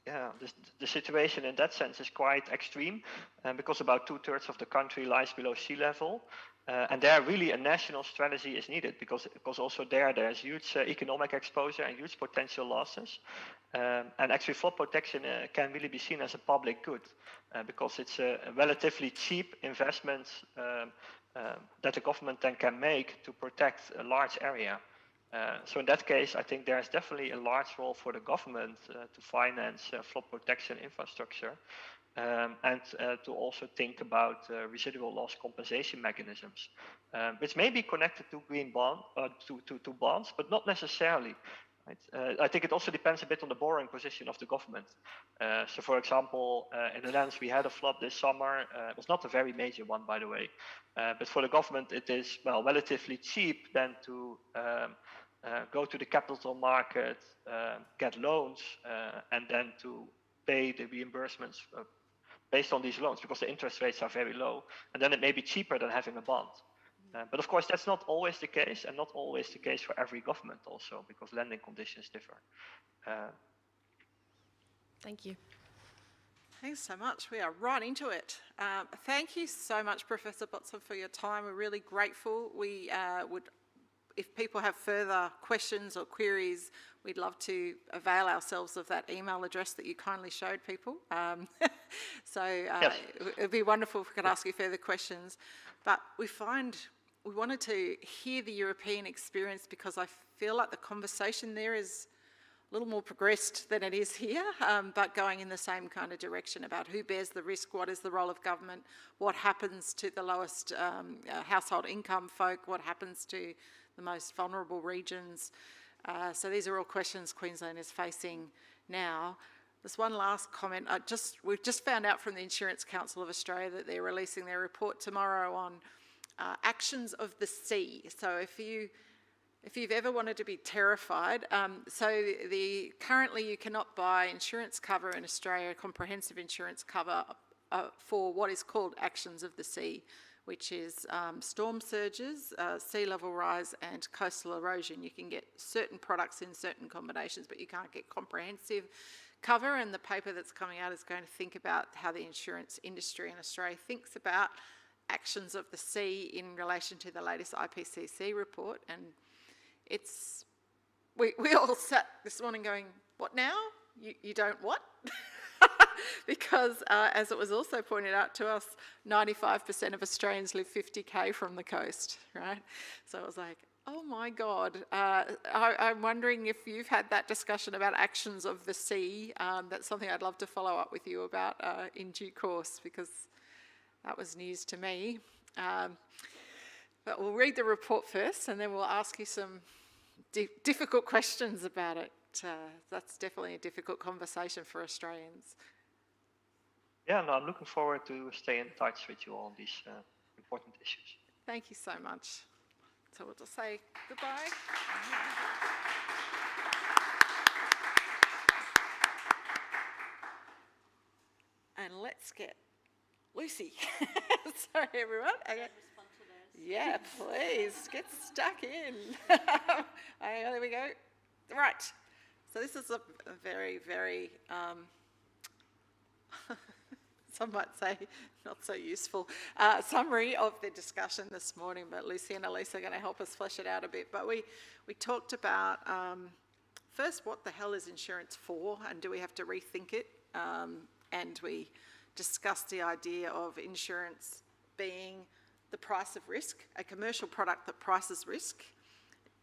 Yeah, the situation in that sense is quite extreme, because about 2/3 of the country lies below sea level. And there really a national strategy is needed, because also there's huge economic exposure and huge potential losses. And actually flood protection can really be seen as a public good, because it's a relatively cheap investment that the government then can make to protect a large area. So in that case, I think there's definitely a large role for the government to finance flood protection infrastructure, and to also think about residual loss compensation mechanisms, which may be connected to green bond, to bonds, but not necessarily. Right? I think it also depends a bit on the borrowing position of the government. So, for example, in the Netherlands, we had a flood this summer. It was not a very major one, by the way, but for the government, it is relatively cheap then to go to the capital market, get loans, and then to pay the reimbursements based on these loans, because the interest rates are very low, and then it may be cheaper than having a bond. But of course, that's not always the case, and not always the case for every government also, because lending conditions differ. Thank you. Thanks so much. We are right into it. Thank you so much, Professor Botson, for your time. We're really grateful. We if people have further questions or queries, we'd love to avail ourselves of that email address that you kindly showed people. Yes. It would be wonderful if we could ask you further questions. But we wanted to hear the European experience, because I feel like the conversation there is a little more progressed than it is here, but going in the same kind of direction about who bears the risk, what is the role of government, what happens to the lowest household income folk, what happens to the most vulnerable regions. So these are all questions Queensland is facing now. There's one last comment. We've just found out from the Insurance Council of Australia that they're releasing their report tomorrow on actions of the sea. So if you've ever wanted to be terrified, currently you cannot buy insurance cover in Australia, comprehensive insurance cover for what is called actions of the sea, which is storm surges, sea level rise and coastal erosion. You can get certain products in certain combinations, but you can't get comprehensive cover, and the paper that's coming out is going to think about how the insurance industry in Australia thinks about actions of the sea in relation to the latest IPCC report. And we all sat this morning going, what now? You don't what? Because as it was also pointed out to us, 95% of Australians live 50k from the coast, right? So I was like, oh my God. I'm wondering if you've had that discussion about actions of the sea. That's something I'd love to follow up with you about in due course, because that was news to me. But we'll read the report first, and then we'll ask you some difficult questions about it. That's definitely a difficult conversation for Australians. Yeah, no, I'm looking forward to stay in touch with you on these important issues. Thank you so much. So we'll just say goodbye. And let's get Lucy. Sorry, everyone. Okay. Yeah, please, get stuck in. There we go. Right. So this is a very, very, some might say not so useful summary of the discussion this morning, but Lucy and Elise are going to help us flesh it out a bit. But we talked about, first, what the hell is insurance for, and do we have to rethink it? And we discussed the idea of insurance being the price of risk, a commercial product that prices risk,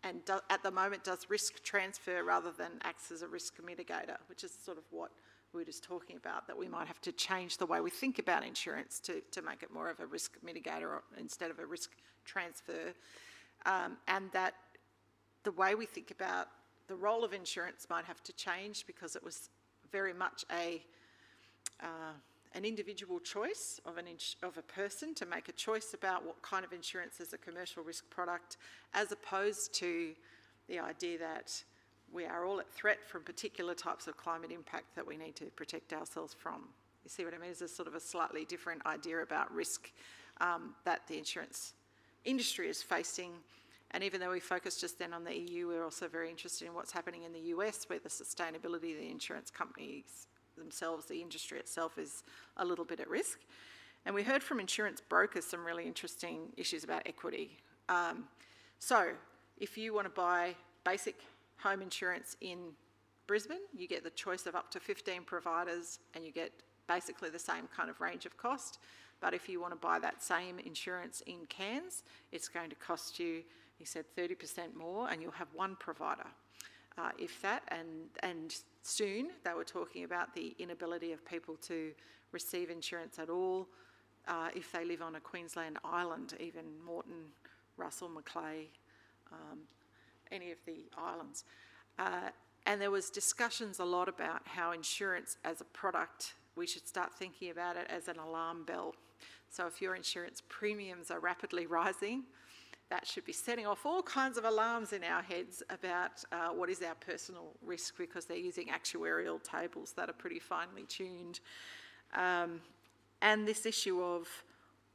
and at the moment does risk transfer rather than acts as a risk mitigator, which is sort of what we were just talking about, that we might have to change the way we think about insurance to make it more of a risk mitigator instead of a risk transfer, and that the way we think about the role of insurance might have to change, because it was very much an individual choice of a person to make a choice about what kind of insurance is a commercial risk product, as opposed to the idea that we are all at threat from particular types of climate impact that we need to protect ourselves from. You see what I mean? It's a sort of a slightly different idea about risk that the insurance industry is facing. And even though we focused just then on the EU, we're also very interested in what's happening in the US, where the sustainability of the insurance companies themselves, the industry itself, is a little bit at risk. And we heard from insurance brokers some really interesting issues about equity. So if you want to buy basic home insurance in Brisbane, you get the choice of up to 15 providers and you get basically the same kind of range of cost. But if you want to buy that same insurance in Cairns, it's going to cost you, he said, 30% more, and you'll have one provider. If that, and soon they were talking about the inability of people to receive insurance at all if they live on a Queensland island, even Moreton, Russell, Macleay, any of the islands. And there was discussions a lot about how insurance as a product, we should start thinking about it as an alarm bell. So if your insurance premiums are rapidly rising, that should be setting off all kinds of alarms in our heads about what is our personal risk, because they're using actuarial tables that are pretty finely tuned. And this issue of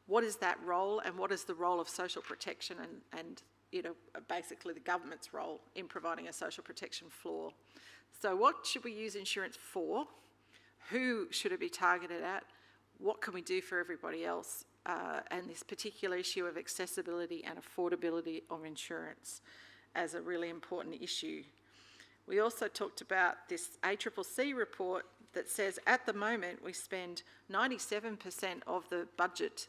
what is that role and what is the role of social protection and you know, basically the government's role in providing a social protection floor. So what should we use insurance for? Who should it be targeted at? What can we do for everybody else? And this particular issue of accessibility and affordability of insurance as a really important issue. We also talked about this ACCC report that says at the moment we spend 97% of the budget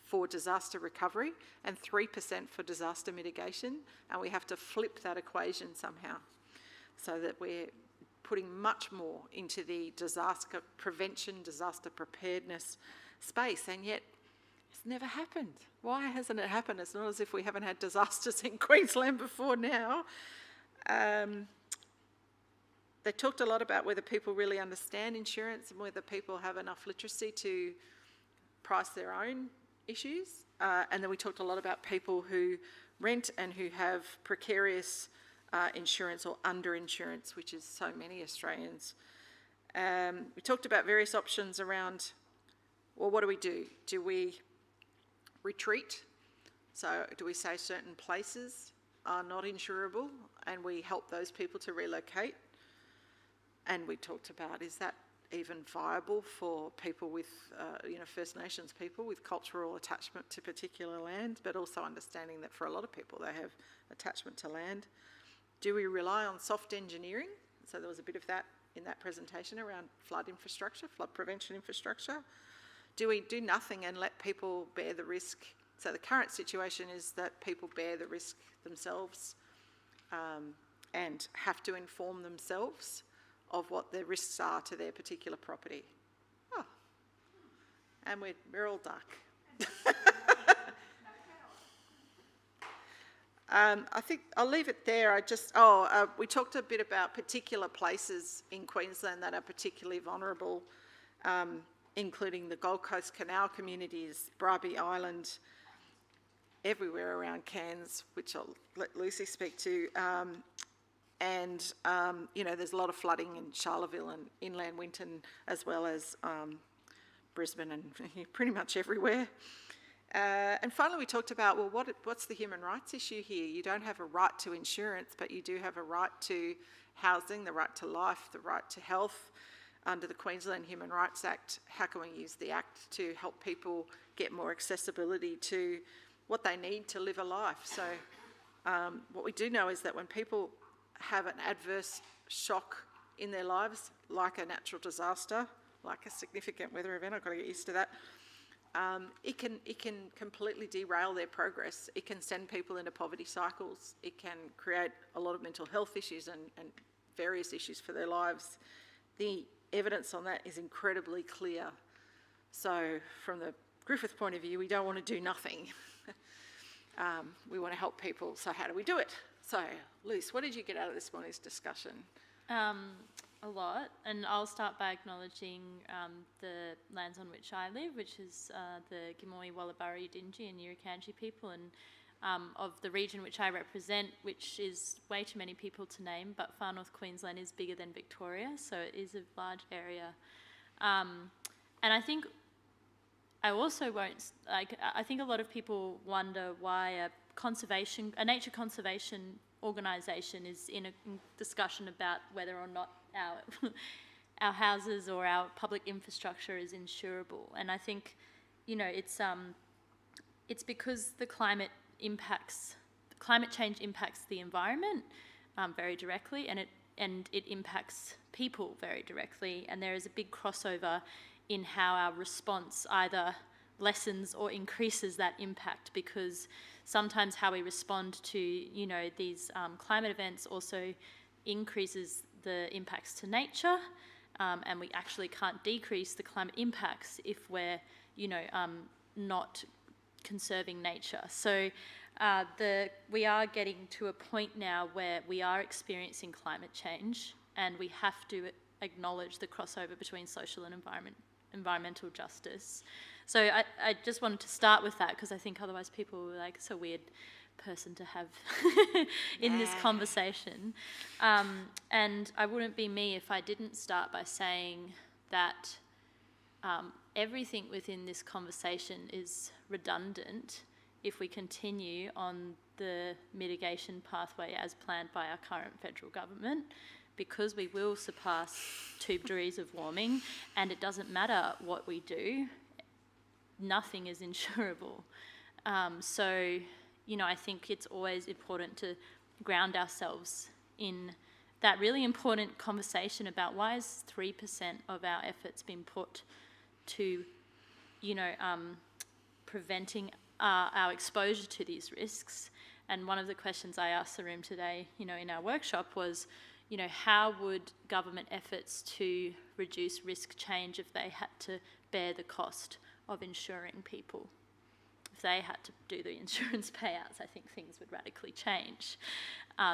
for disaster recovery and 3% for disaster mitigation, and we have to flip that equation somehow so that we're putting much more into the disaster prevention, disaster preparedness space, and yet it's never happened. Why hasn't it happened? It's not as if we haven't had disasters in Queensland before now. They talked a lot about whether people really understand insurance and whether people have enough literacy to price their own issues. And then we talked a lot about people who rent and who have precarious insurance or underinsurance, which is so many Australians. We talked about various options around, well, what do? Do we retreat? So do we say certain places are not insurable and we help those people to relocate? And we talked about, is that even viable for people with, First Nations people with cultural attachment to particular land, but also understanding that for a lot of people they have attachment to land. Do we rely on soft engineering? So there was a bit of that in that presentation around flood infrastructure, flood prevention infrastructure. Do we do nothing and let people bear the risk? So the current situation is that people bear the risk themselves and have to inform themselves of what their risks are to their particular property. Oh, and we're all dark. I think I'll leave it there. We talked a bit about particular places in Queensland that are particularly vulnerable, including the Gold Coast Canal communities, Bribie Island, everywhere around Cairns, which I'll let Lucy speak to. There's a lot of flooding in Charleville and inland Winton, as well as Brisbane and pretty much everywhere. And finally, we talked about, well, what's the human rights issue here? You don't have a right to insurance, but you do have a right to housing, the right to life, the right to health. Under the Queensland Human Rights Act, how can we use the Act to help people get more accessibility to what they need to live a life? So what we do know is that when people have an adverse shock in their lives, like a natural disaster, like a significant weather event, I've got to get used to that, it can completely derail their progress. It can send people into poverty cycles. It can create a lot of mental health issues and various issues for their lives. The evidence on that is incredibly clear. So from the Griffith point of view, we don't want to do nothing. We want to help people. So how do we do it? So, Luce, what did you get out of this morning's discussion? A lot, and I'll start by acknowledging the lands on which I live, which is the Gimoy, Wallabarri, Dingy and Yirrakanji people, and of the region which I represent, which is way too many people to name, but Far North Queensland is bigger than Victoria, so it is a large area. And I think I also won't, I think a lot of people wonder why a nature conservation organisation is in a discussion about whether or not our houses or our public infrastructure is insurable. And I think, you know, it's because the climate change impacts the environment very directly, and it impacts people very directly, and there is a big crossover in how our response either lessens or increases that impact, because sometimes how we respond to, you know, these climate events also increases the impacts to nature, and we actually can't decrease the climate impacts if we're, you know, not conserving nature. So we are getting to a point now where we are experiencing climate change, and we have to acknowledge the crossover between social and environmental justice. So I just wanted to start with that, because I think otherwise people were like, it's a weird person to have in this conversation. And I wouldn't be me if I didn't start by saying that everything within this conversation is redundant if we continue on the mitigation pathway as planned by our current federal government, because we will surpass 2 degrees of warming, and it doesn't matter what we do, nothing is insurable. So, you know, I think it's always important to ground ourselves in that really important conversation about why is 3% of our efforts been put to, you know, preventing our exposure to these risks. And one of the questions I asked the room today, you know, in our workshop was, you know, how would government efforts to reduce risk change if they had to bear the cost of insuring people? If they had to do the insurance payouts, I think things would radically change.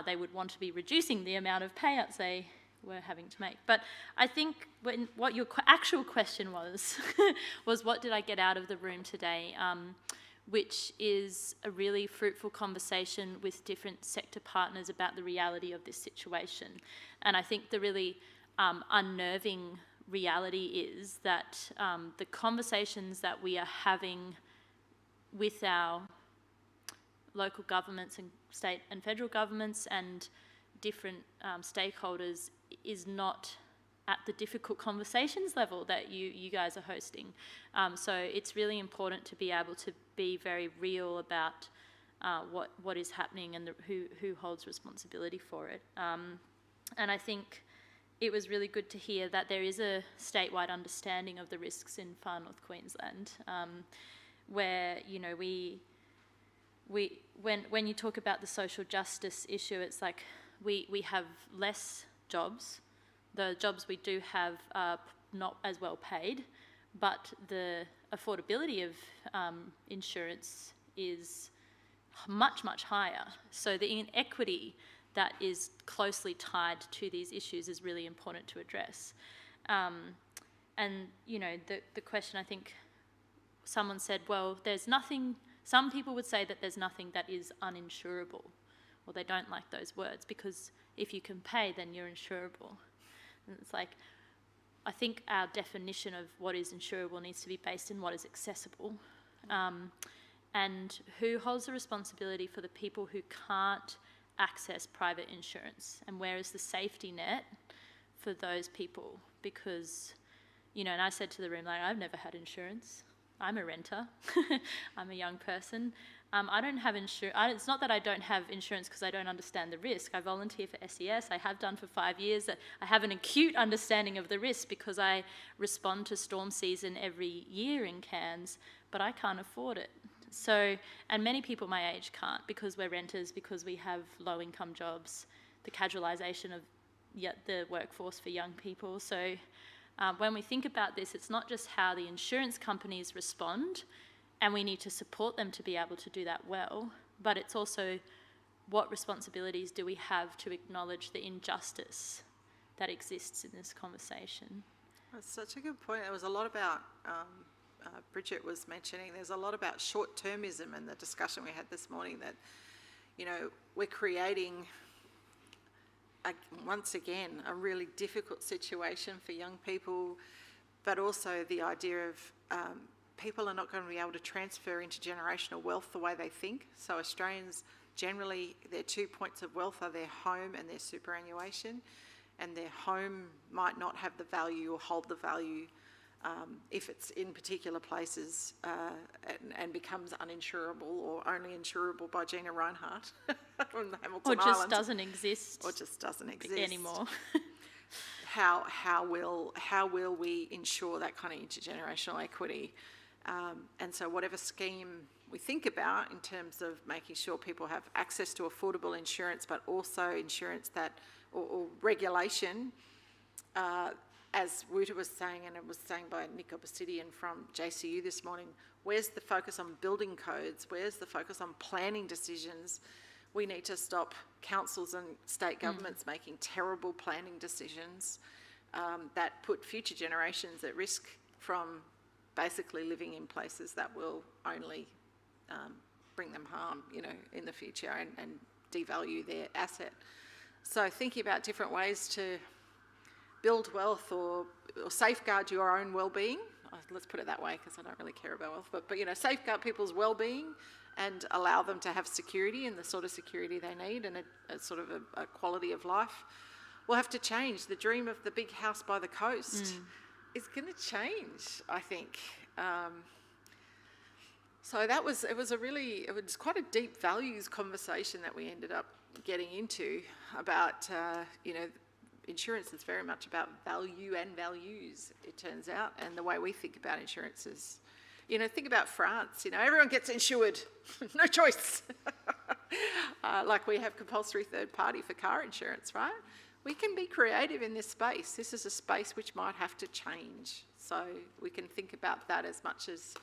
They would want to be reducing the amount of payouts they were having to make. But I think what your actual question was, was what did I get out of the room today? Which is a really fruitful conversation with different sector partners about the reality of this situation. And I think the really unnerving reality is that the conversations that we are having with our local governments and state and federal governments and different stakeholders is not at the difficult conversations level that you guys are hosting. So it's really important to be able to be very real about what is happening and who holds responsibility for it. And I think it was really good to hear that there is a statewide understanding of the risks in far north Queensland, where, you know, when you talk about the social justice issue, it's like we have less jobs. The jobs we do have are not as well paid, but the affordability of insurance is much, much higher. So the inequity that is closely tied to these issues is really important to address. And, you know, the question, I think someone said, well, there's nothing, some people would say that there's nothing that is uninsurable. Well, they don't like those words, because if you can pay, then you're insurable. And it's like, I think our definition of what is insurable needs to be based in what is accessible. And who holds the responsibility for the people who can't access private insurance, and where is the safety net for those people? Because, you know, and I said to the room, like, I've never had insurance. I'm a renter. I'm a young person. I don't have insurance. It's not that I don't have insurance because I don't understand the risk. I volunteer for SES. I have done for 5 years. I have an acute understanding of the risk because I respond to storm season every year in Cairns, but I can't afford it. So, and many people my age can't, because we're renters, because we have low-income jobs, the casualisation of the workforce for young people. So when we think about this, it's not just how the insurance companies respond, and we need to support them to be able to do that well, but it's also what responsibilities do we have to acknowledge the injustice that exists in this conversation. That's such a good point. There was a lot about, Bridget was mentioning, there's a lot about short-termism in the discussion we had this morning, that, you know, we're creating, once again, a really difficult situation for young people, but also the idea of people are not going to be able to transfer intergenerational wealth the way they think. So Australians, generally, their 2 points of wealth are their home and their superannuation. and their home might not have the value or hold the value if it's in particular places and becomes uninsurable or only insurable by Gina Reinhardt from the Hamilton Or just Islands. doesn't exist. Or just doesn't exist anymore. How will we ensure that kind of intergenerational equity? And so whatever scheme we think about in terms of making sure people have access to affordable insurance, but also insurance that, or regulation, as Wuta was saying, and it was saying by Nick Obsidian from JCU this morning, where's the focus on building codes? Where's the focus on planning decisions? We need to stop councils and state governments making terrible planning decisions that put future generations at risk from basically living in places that will only bring them harm, in the future and devalue their asset. So thinking about different ways to build wealth or safeguard your own well-being, let's put it that way because I don't really care about wealth, but safeguard people's well-being and allow them to have security and the sort of security they need and a sort of a quality of life, will have to change. The dream of the big house by the coast is going to change, I think. So it was quite a deep values conversation that we ended up getting into about, insurance is very much about value and values, it turns out, and the way we think about insurance is, think about France, everyone gets insured, no choice. Like we have compulsory third party for car insurance, right? We can be creative in this space. This is a space which might have to change. So we can think about that as much as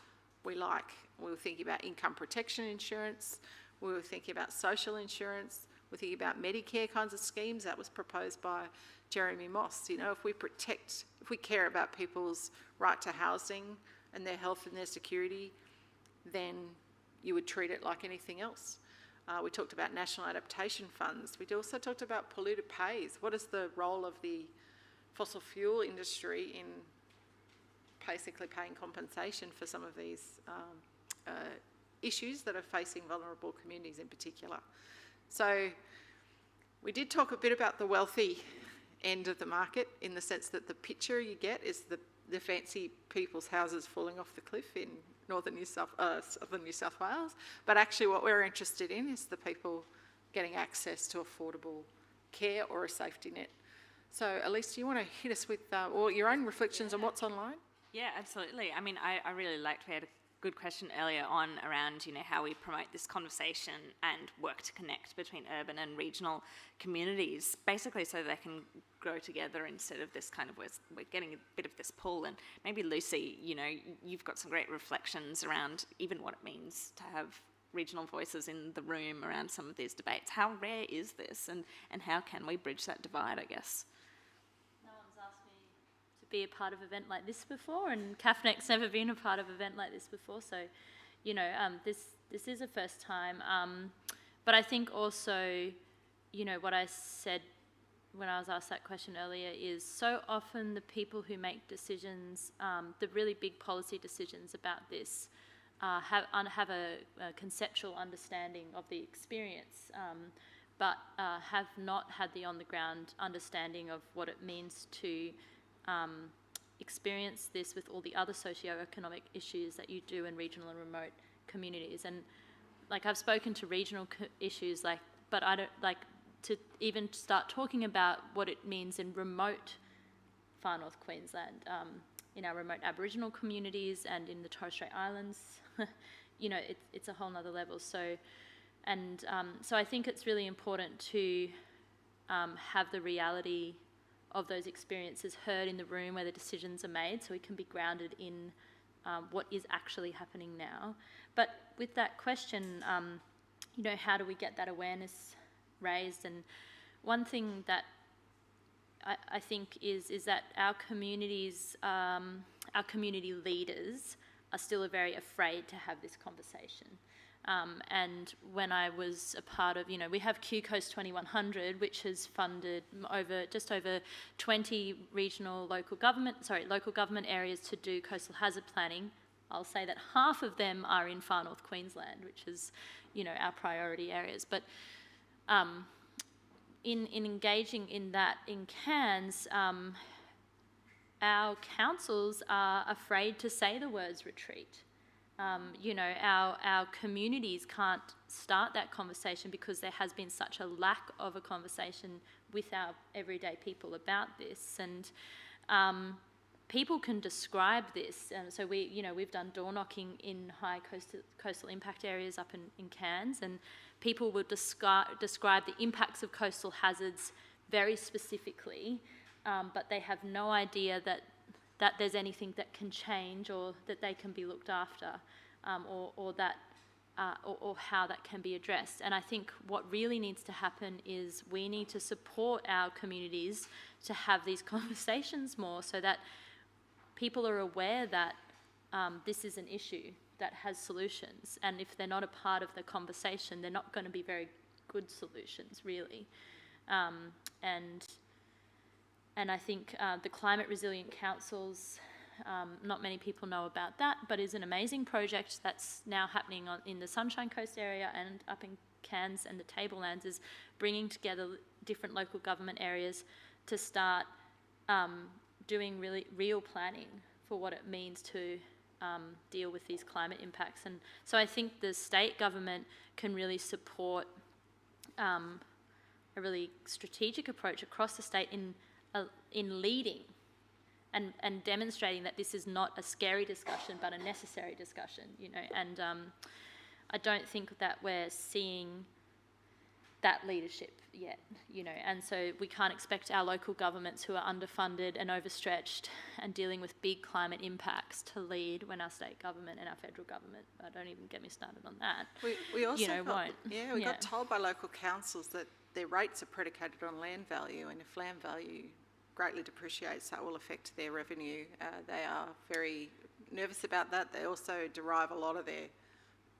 we like. We were thinking about income protection insurance. We were thinking about social insurance. We're thinking about Medicare kinds of schemes. That was proposed by Jeremy Moss. If we care about people's right to housing and their health and their security, then you would treat it like anything else. We talked about national adaptation funds. We also talked about polluter pays. What is the role of the fossil fuel industry in basically paying compensation for some of these issues that are facing vulnerable communities in particular? So we did talk a bit about the wealthy end of the market in the sense that the picture you get is the fancy people's houses falling off the cliff in southern New South Wales. But actually what we're interested in is the people getting access to affordable care or a safety net. So Elise, do you want to hit us with or your own reflections on what's online? Yeah, absolutely. I mean, I really liked, we had a good question earlier on around, how we promote this conversation and work to connect between urban and regional communities, basically so they can grow together instead of this kind of, we're getting a bit of this pull. And maybe Lucy, you've got some great reflections around even what it means to have regional voices in the room around some of these debates. How rare is this and how can we bridge that divide, I guess? Be a part of an event like this before, and CAFNEC's never been a part of an event like this before, so this is a first time, but I think also what I said when I was asked that question earlier is so often the people who make decisions, the really big policy decisions about this, have a conceptual understanding of the experience, but have not had the on-the-ground understanding of what it means to experience this with all the other socio-economic issues that you do in regional and remote communities. And I've spoken to regional issues, but I don't to even start talking about what it means in remote far north Queensland, in our remote Aboriginal communities and in the Torres Strait Islands. It's a whole nother level. So I think it's really important to have the reality of those experiences heard in the room where the decisions are made, so we can be grounded in what is actually happening now. But with that question, how do we get that awareness raised? And one thing that I think is that our communities, our community leaders are still very afraid to have this conversation. And when I was a part of, we have Q Coast 2100, which has funded just over 20 local government areas to do coastal hazard planning. I'll say that half of them are in far north Queensland, which is, our priority areas. But in engaging in that in Cairns, our councils are afraid to say the words retreat. You know, our communities can't start that conversation because there has been such a lack of a conversation with our everyday people about this. And people can describe this. And so we've done door knocking in high coastal impact areas up in Cairns, and people will describe the impacts of coastal hazards very specifically, but they have no idea that there's anything that can change or that they can be looked after, or how that can be addressed. And I think what really needs to happen is we need to support our communities to have these conversations more, so that people are aware that this is an issue that has solutions, and if they're not a part of the conversation, they're not going to be very good solutions, really. And I think the Climate Resilient Councils, not many people know about that, but is an amazing project that's now happening in the Sunshine Coast area and up in Cairns and the Tablelands, is bringing together different local government areas to start doing really real planning for what it means to deal with these climate impacts. And so I think the state government can really support a really strategic approach across the state in leading and demonstrating that this is not a scary discussion but a necessary discussion, you know. And I don't think that we're seeing that leadership yet, you know, and so we can't expect our local governments who are underfunded and overstretched and dealing with big climate impacts to lead when our state government and our federal government, don't even get me started on that, we also won't. Yeah, we got told by local councils that their rates are predicated on land value, and if land value greatly depreciates, that will affect their revenue. They are very nervous about that. They also derive a lot of their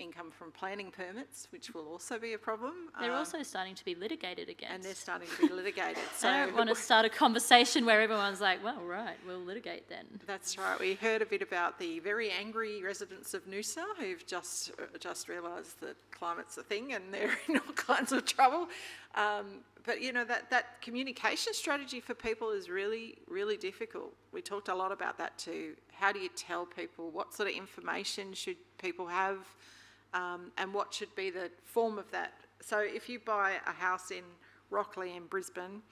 income from planning permits, which will also be a problem. They're also starting to be litigated against. And they're starting to be litigated. So I don't want to start a conversation where everyone's like, well, right, we'll litigate then. That's right. We heard a bit about the very angry residents of Noosa who've just realised that climate's a thing and they're in all kinds of trouble. But, you know, that communication strategy for people is really, really difficult. We talked a lot about that too. How do you tell people? What sort of information should people have? And what should be the form of that? So if you buy a house in Rockley in Brisbane,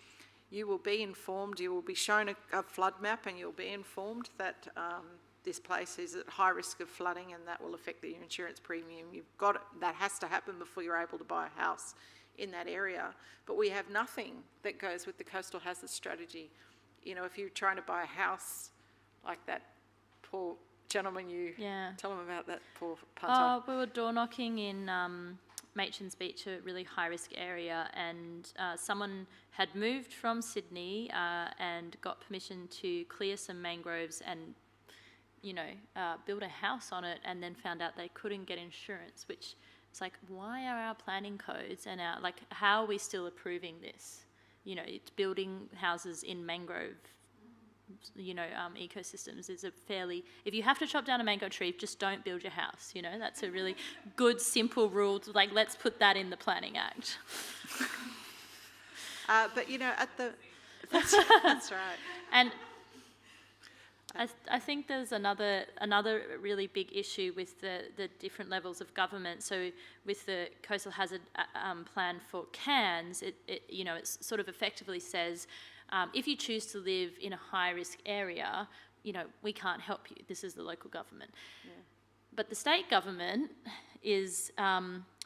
you will be informed, you will be shown a flood map, and you'll be informed that this place is at high risk of flooding, and that will affect your insurance premium. That has to happen before you're able to buy a house in that area. But we have nothing that goes with the coastal hazard strategy. You know, if you're trying to buy a house like that poor gentleman, tell them about that poor punter. We were door knocking in Machan's Beach, a really high risk area, and someone had moved from Sydney and got permission to clear some mangroves and, you know, build a house on it, and then found out they couldn't get insurance, which is like, why are our planning codes and how are we still approving this? You know, it's building houses in mangrove, you know, ecosystems is a fairly, if you have to chop down a mango tree, just don't build your house, you know. That's a really good, simple rule to, like, let's put that in the Planning Act. But, you know, that's right. And I think there's another really big issue with the different levels of government. So with the Coastal Hazard Plan for Cairns, it you know, it sort of effectively says, if you choose to live in a high-risk area, you know, we can't help you. This is the local government. Yeah. But the state government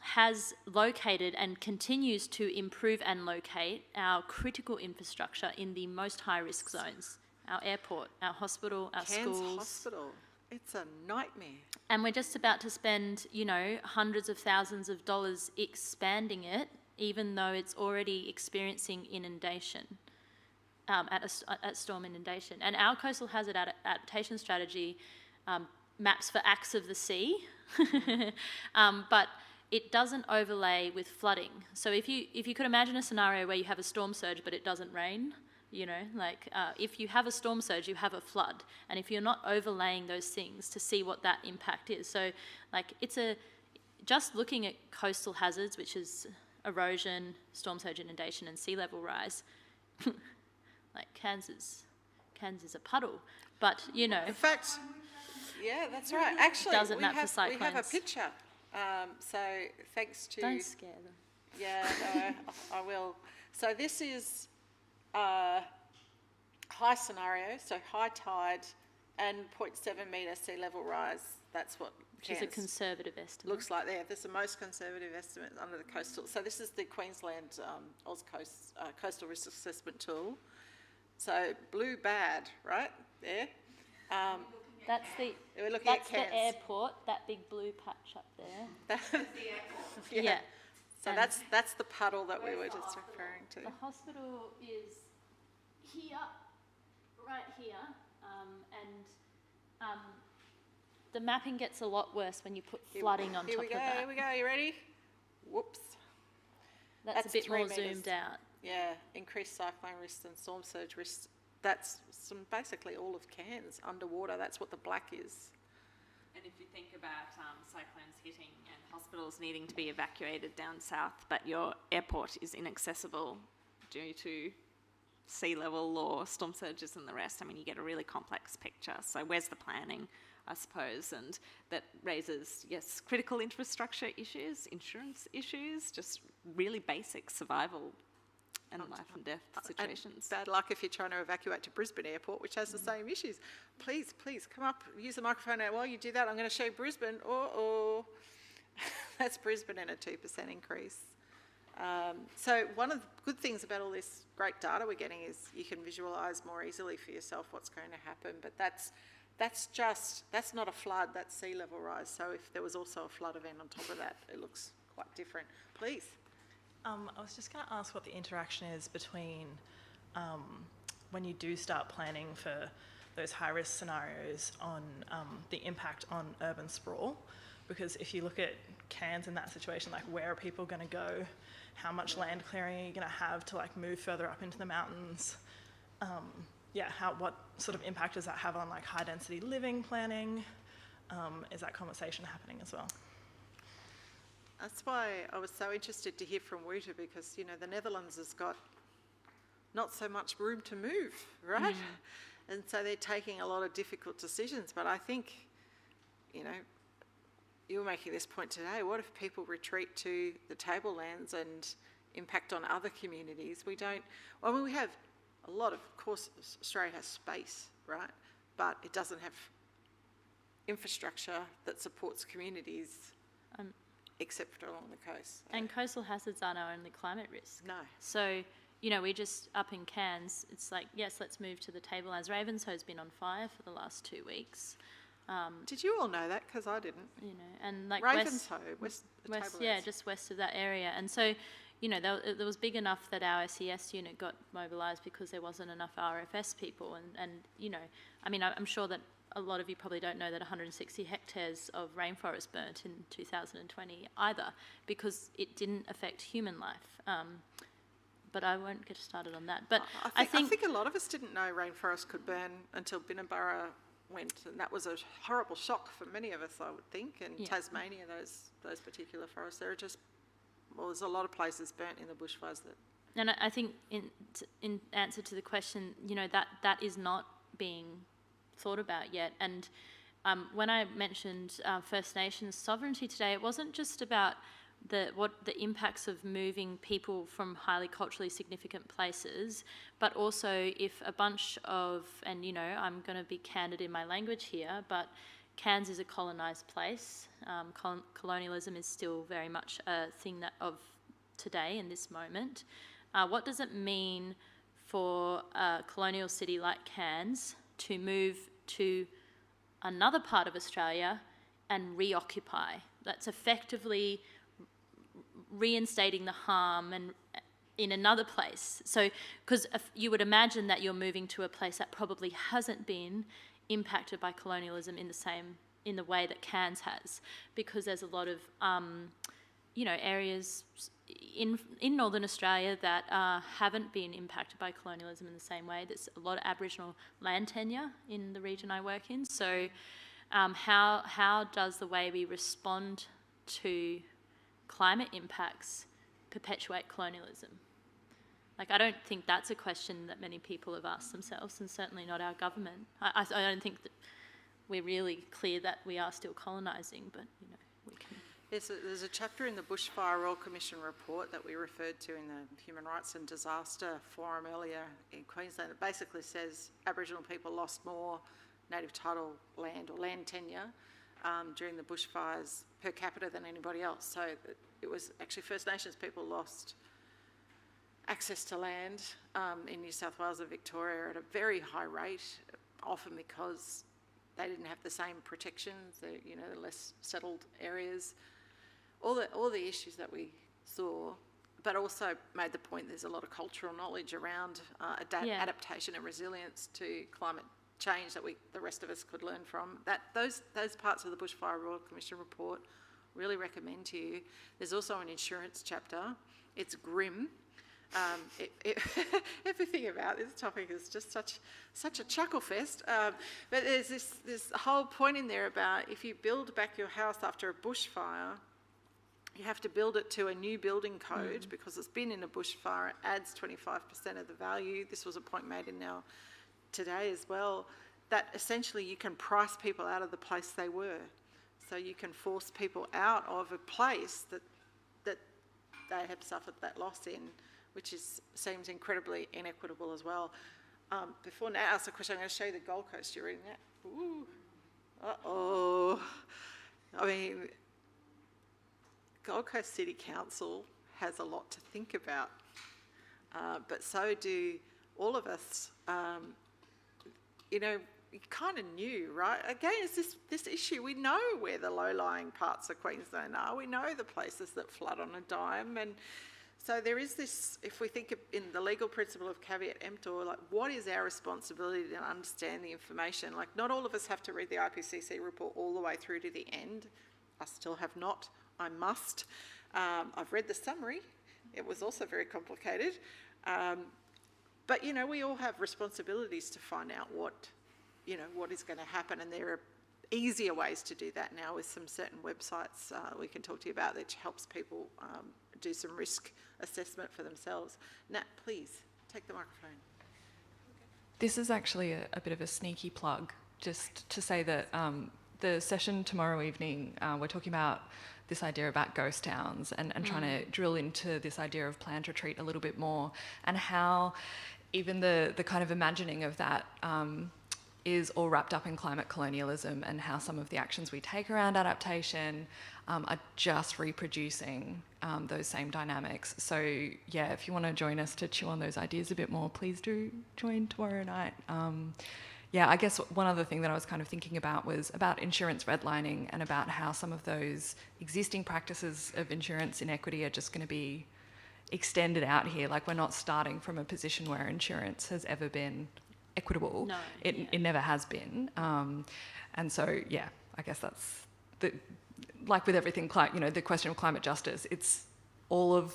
has located and continues to improve and locate our critical infrastructure in the most high-risk zones. Our airport, our hospital, our schools. Cairns Hospital. It's a nightmare. And we're just about to spend, you know, hundreds of thousands of dollars expanding it, even though it's already experiencing inundation. At storm inundation. And our coastal hazard adaptation strategy maps for acts of the sea, but it doesn't overlay with flooding. So if you could imagine a scenario where you have a storm surge but it doesn't rain, you know, like if you have a storm surge, you have a flood. And if you're not overlaying those things to see what that impact is. So like just looking at coastal hazards, which is erosion, storm surge inundation and sea level rise, like Cairns is a puddle. But, you know... In fact, yeah, that's right. Actually, doesn't we map for have a cyclones. picture. So thanks to... Don't scare them. Yeah, no, I will. So this is high scenario, so high tide and 0.7 metre sea level rise. That's what Which is a conservative estimate. looks like there. There's the most conservative estimate under the coastal. So this is the Queensland AusCoast Coastal Risk Assessment Tool. So blue bad, right there. That's the We're looking at the Cairns. airport, that big blue patch up there. That's the airport. Yeah. So And that's the puddle that we were just referring to. the hospital is here, right here, and the mapping gets a lot worse when you put flooding on top of that. Here we go. You ready? Whoops. That's a bit 3 more metres. zoomed out. Yeah, increased cyclone risks and storm surge risks. That's basically all of Cairns underwater. That's what the black is. And if you think about cyclones hitting and hospitals needing to be evacuated down south, but your airport is inaccessible due to sea level or storm surges and the rest, I mean, you get a really complex picture. So where's the planning, I suppose? And that raises, yes, critical infrastructure issues, insurance issues, just really basic survival and life and death situations. And bad luck if you're trying to evacuate to Brisbane Airport, which has the same issues. Please come up, use the microphone. While you do that, I'm going to show you Brisbane. Or that's Brisbane and a 2% increase. So one of the good things about all this great data we're getting is you can visualise more easily for yourself what's going to happen. But that's not a flood, that's sea level rise. So if there was also a flood event on top of that, it looks quite different. Please. I was just going to ask what the interaction is between when you do start planning for those high-risk scenarios on the impact on urban sprawl, because if you look at Cairns in that situation, like where are people going to go? How much land clearing are you going to have to like move further up into the mountains? What sort of impact does that have on like high-density living planning? Is that conversation happening as well? That's why I was so interested to hear from Wouter, because, you know, the Netherlands has got not so much room to move, right? And so they're taking a lot of difficult decisions. But I think, you know, you were making this point today, what if people retreat to the tablelands and impact on other communities? We have a lot of course, Australia has space, right? But it doesn't have infrastructure that supports communities. Except for along the coast. And coastal hazards aren't our only climate risk. No. So, you know, we just, up in Cairns, it's like, yes, let's move to the tablelands. Ravenshoe's been on fire for the last 2 weeks. Did you all know that? Because I didn't. You know, and like Ravenshoe, west, yeah, just west of that area. And so, you know, there was big enough that our SES unit got mobilised because there wasn't enough RFS people. And you know, I mean, I'm sure that a lot of you probably don't know that 160 hectares of rainforest burnt in 2020 either, because it didn't affect human life. But I won't get started on that. But I think a lot of us didn't know rainforest could burn until Binnaburra went, and that was a horrible shock for many of us, I would think. And Tasmania, those particular forests, there's a lot of places burnt in the bushfires that. And I think in answer to the question, you know, that is not being thought about yet. And when I mentioned First Nations sovereignty today, it wasn't just about the impacts of moving people from highly culturally significant places, but also if a bunch of, and you know, I'm going to be candid in my language here, but Cairns is a colonised place. Colonialism is still very much a thing of today in this moment. What does it mean for a colonial city like Cairns to move to another part of Australia and reoccupy? That's effectively reinstating the harm and in another place. So, because you would imagine that you're moving to a place that probably hasn't been impacted by colonialism in the way that Cairns has, because there's a lot of you know, areas in Northern Australia that haven't been impacted by colonialism in the same way. There's a lot of Aboriginal land tenure in the region I work in. So how does the way we respond to climate impacts perpetuate colonialism? Like, I don't think that's a question that many people have asked themselves, and certainly not our government. I don't think that we're really clear that we are still colonising, but, you know, we can... There's a chapter in the Bushfire Royal Commission report that we referred to in the Human Rights and Disaster Forum earlier in Queensland. It basically says Aboriginal people lost more native title land or land tenure during the bushfires per capita than anybody else. So it was actually First Nations people lost access to land in New South Wales and Victoria at a very high rate, often because they didn't have the same protections, the less settled areas. All the issues that we saw, but also made the point there's a lot of cultural knowledge around adaptation and resilience to climate change that the rest of us could learn from. Those parts of the Bushfire Royal Commission report really recommend to you. There's also an insurance chapter. It's grim. Everything about this topic is just such a chuckle fest. But there's this whole point in there about if you build back your house after a bushfire, you have to build it to a new building code because it's been in a bushfire. It adds 25% of the value. This was a point made in our today as well, that essentially you can price people out of the place they were. So you can force people out of a place that they have suffered that loss in, which seems incredibly inequitable as well. Before Nat asks a question, I'm going to show you the Gold Coast. You're reading that? Ooh. Uh-oh. I mean, Gold Coast City Council has a lot to think about, but so do all of us. You kind of knew, right? Again, it's this issue. We know where the low-lying parts of Queensland are. We know the places that flood on a dime, and so there is this, if we think in the legal principle of caveat emptor, like what is our responsibility to understand the information? Like not all of us have to read the IPCC report all the way through to the end. I still have not. I must. I've read the summary. It was also very complicated. But, we all have responsibilities to find out what is going to happen, and there are easier ways to do that now with some certain websites we can talk to you about that helps people do some risk assessment for themselves. Nat, please, take the microphone. This is actually a bit of a sneaky plug, just to say that the session tomorrow evening, we're talking about this idea about ghost towns and trying to drill into this idea of planned retreat a little bit more, and how even the kind of imagining of that is all wrapped up in climate colonialism, and how some of the actions we take around adaptation are just reproducing those same dynamics. So yeah, if you want to join us to chew on those ideas a bit more, please do join tomorrow night. Yeah, I guess one other thing that I was kind of thinking about was about insurance redlining, and about how some of those existing practices of insurance inequity are just going to be extended out here. Like, we're not starting from a position where insurance has ever been equitable. No, it never has been. And so, yeah, I guess that's like with everything, the question of climate justice, it's all of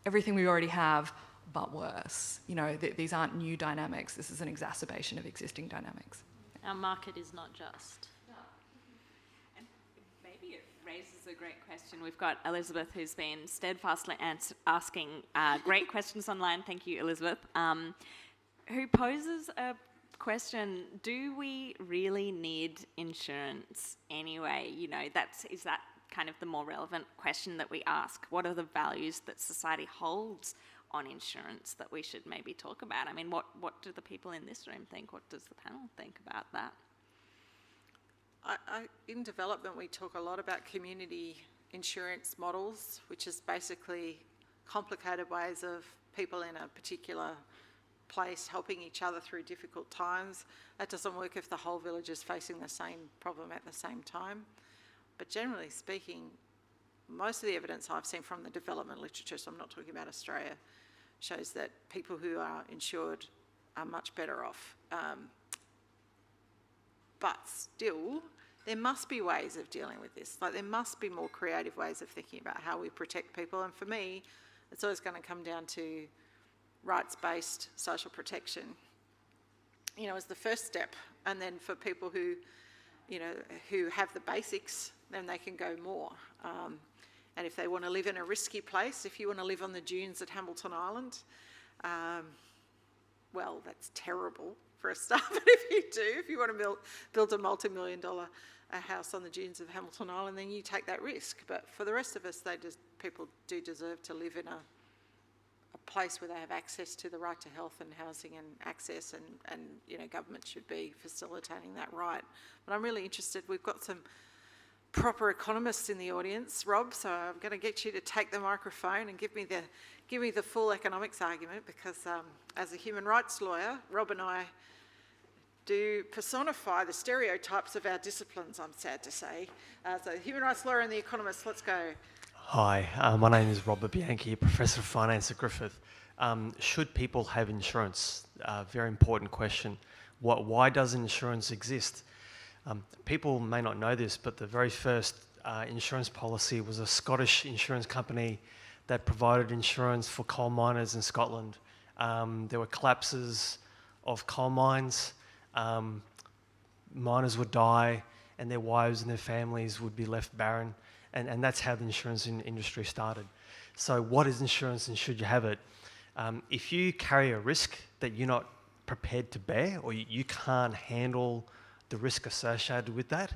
everything we already have, but worse. These aren't new dynamics. This is an exacerbation of existing dynamics. Our market is not just. No. And maybe it raises a great question. We've got Elizabeth, who's been steadfastly asking great questions online. Thank you, Elizabeth. Who poses a question: do we really need insurance anyway? Is that kind of the more relevant question that we ask? What are the values that society holds on insurance that we should maybe talk about? I mean, what do the people in this room think? What does the panel think about that? In development, we talk a lot about community insurance models, which is basically complicated ways of people in a particular place helping each other through difficult times. That doesn't work if the whole village is facing the same problem at the same time. But generally speaking, most of the evidence I've seen from the development literature, so I'm not talking about Australia, shows that people who are insured are much better off. But still, there must be ways of dealing with this. Like, there must be more creative ways of thinking about how we protect people. And for me, it's always going to come down to rights-based social protection, as the first step. And then for people who have the basics, then they can go more. And if they want to live in a risky place, if you want to live on the dunes at Hamilton Island, well, that's terrible for a start. But if you want to build a multi-million-dollar house on the dunes of Hamilton Island, then you take that risk. But for the rest of us, people do deserve to live in a place where they have access to the right to health and housing and access, and government should be facilitating that right. But I'm really interested. We've got some proper economists in the audience, Rob, so I'm going to get you to take the microphone and give me the full economics argument, because as a human rights lawyer, Rob and I do personify the stereotypes of our disciplines, I'm sad to say. So human rights lawyer and the economist, let's go. Hi, my name is Robert Bianchi, Professor of Finance at Griffith. Should people have insurance? Very important question. Why does insurance exist? People may not know this, but the very first insurance policy was a Scottish insurance company that provided insurance for coal miners in Scotland. There were collapses of coal mines. Miners would die, and their wives and their families would be left barren. And that's how the insurance industry started. So what is insurance, and should you have it? If you carry a risk that you're not prepared to bear, or you can't handle the risk associated with that,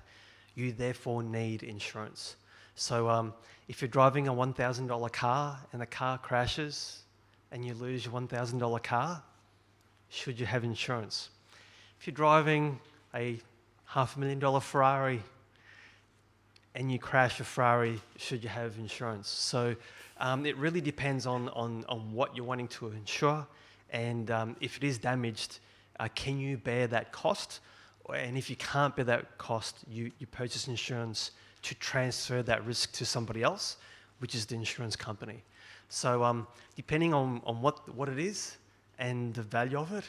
you therefore need insurance. So if you're driving a $1,000 car and the car crashes and you lose your $1,000 car, should you have insurance? If you're driving a $500,000 Ferrari and you crash a Ferrari, should you have insurance? So it really depends on what you're wanting to insure, and if it is damaged, can you bear that cost? And if you can't bear that cost, you purchase insurance to transfer that risk to somebody else, which is the insurance company. So depending on what it is and the value of it,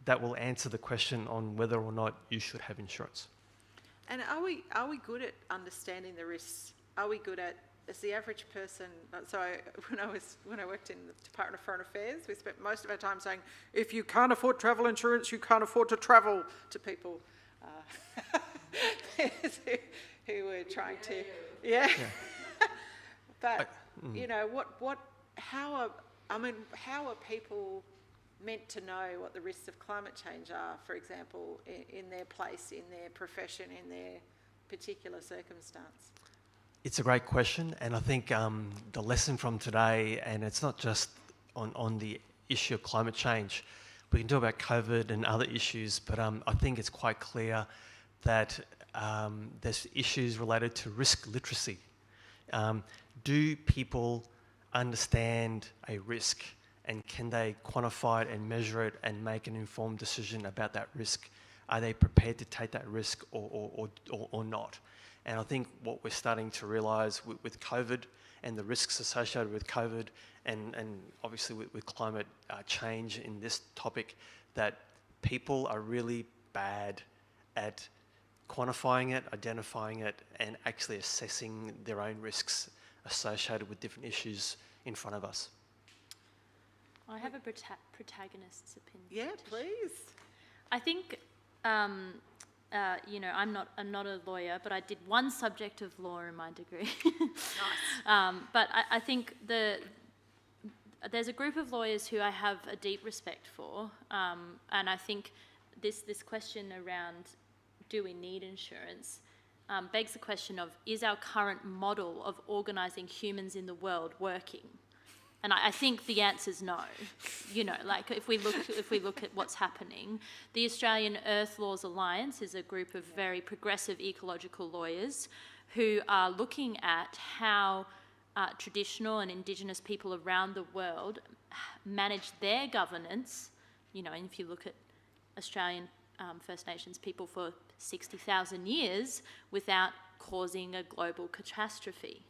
that will answer the question on whether or not you should have insurance. And are we good at understanding the risks? Are we good at, as the average person? So when I worked in the Department of Foreign Affairs, we spent most of our time saying, if you can't afford travel insurance, you can't afford to travel, to people who were trying to, yeah. But how are people meant to know what the risks of climate change are, for example, in their place, in their profession, in their particular circumstance? It's a great question, and I think the lesson from today, and it's not just on the issue of climate change, we can talk about COVID and other issues, but I think it's quite clear that there's issues related to risk literacy. Do people understand a risk, and can they quantify it and measure it and make an informed decision about that risk? Are they prepared to take that risk or not? And I think what we're starting to realise with COVID and the risks associated with COVID and obviously with climate change in this topic, that people are really bad at quantifying it, identifying it, and actually assessing their own risks associated with different issues in front of us. I have a protagonist's opinion. Yeah, please. I think, I'm not a lawyer, but I did one subject of law in my degree. Nice. But I think there's a group of lawyers who I have a deep respect for, and I think this question around do we need insurance begs the question of, is our current model of organising humans in the world working? And I think the answer is no. If we look at what's happening, the Australian Earth Laws Alliance is a group of very progressive ecological lawyers who are looking at how traditional and Indigenous people around the world manage their governance. And if you look at Australian First Nations people for 60,000 years without causing a global catastrophe.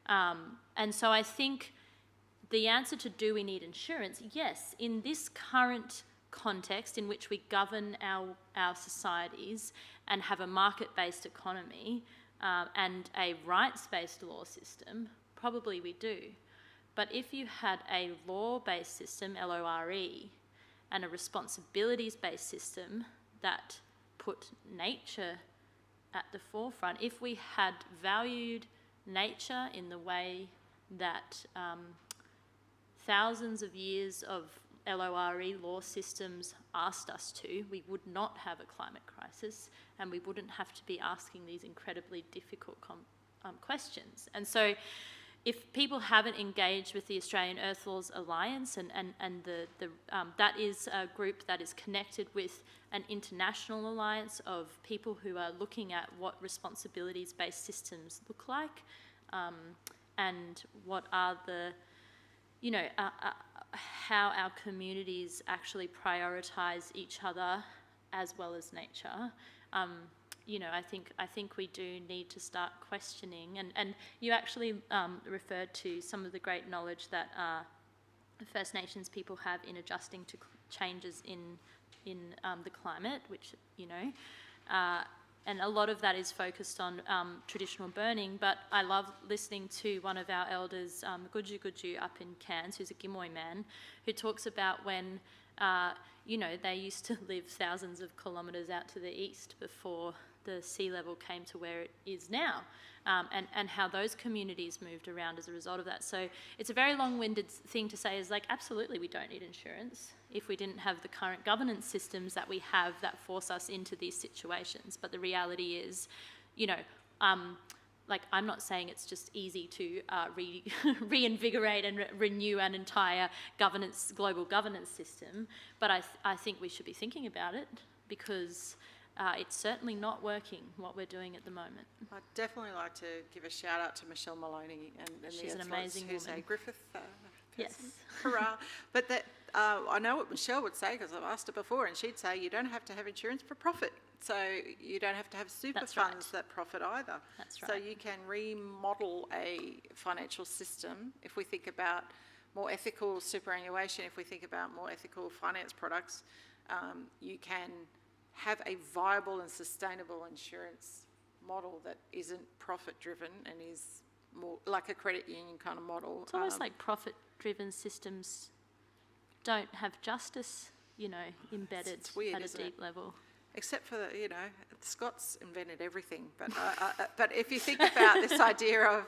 And so I think the answer to do we need insurance, yes, in this current context in which we govern our societies and have a market-based economy and a rights-based law system, probably we do. But if you had a law-based system, LORE, and a responsibilities-based system that put nature at the forefront, if we had valued nature in the way that thousands of years of LORE law systems asked us to, we would not have a climate crisis, and we wouldn't have to be asking these incredibly difficult questions. And so if people haven't engaged with the Australian Earth Laws Alliance, and that is a group that is connected with an international alliance of people who are looking at what responsibilities-based systems look like, and what are the, how our communities actually prioritise each other as well as nature. I think we do need to start questioning, and you actually referred to some of the great knowledge that First Nations people have in adjusting to changes in the climate, which, and a lot of that is focused on traditional burning, but I love listening to one of our elders, Guju up in Cairns, who's a Gimoy man, who talks about when, they used to live thousands of kilometres out to the east before the sea level came to where it is now, and how those communities moved around as a result of that. So it's a very long-winded thing to say, is like, absolutely we don't need insurance if we didn't have the current governance systems that we have that force us into these situations. But the reality is, I'm not saying it's just easy to reinvigorate and renew an entire global governance system, but I think we should be thinking about it, because it's certainly not working, what we're doing at the moment. I'd definitely like to give a shout out to Michelle Maloney and she's the an amazing who's woman. A Griffith person. Yes. Hurrah. But that I know what Michelle would say, because I've asked her before, and she'd say you don't have to have insurance for profit. So you don't have to have super funds that profit either. That's right. So you can remodel a financial system. If we think about more ethical superannuation, if we think about more ethical finance products, you can have a viable and sustainable insurance model that isn't profit driven and is more like a credit union kind of model. It's almost like profit driven systems don't have justice, embedded it's weird, at a isn't deep it? level. Except for, the Scots invented everything. But but if you think about this idea of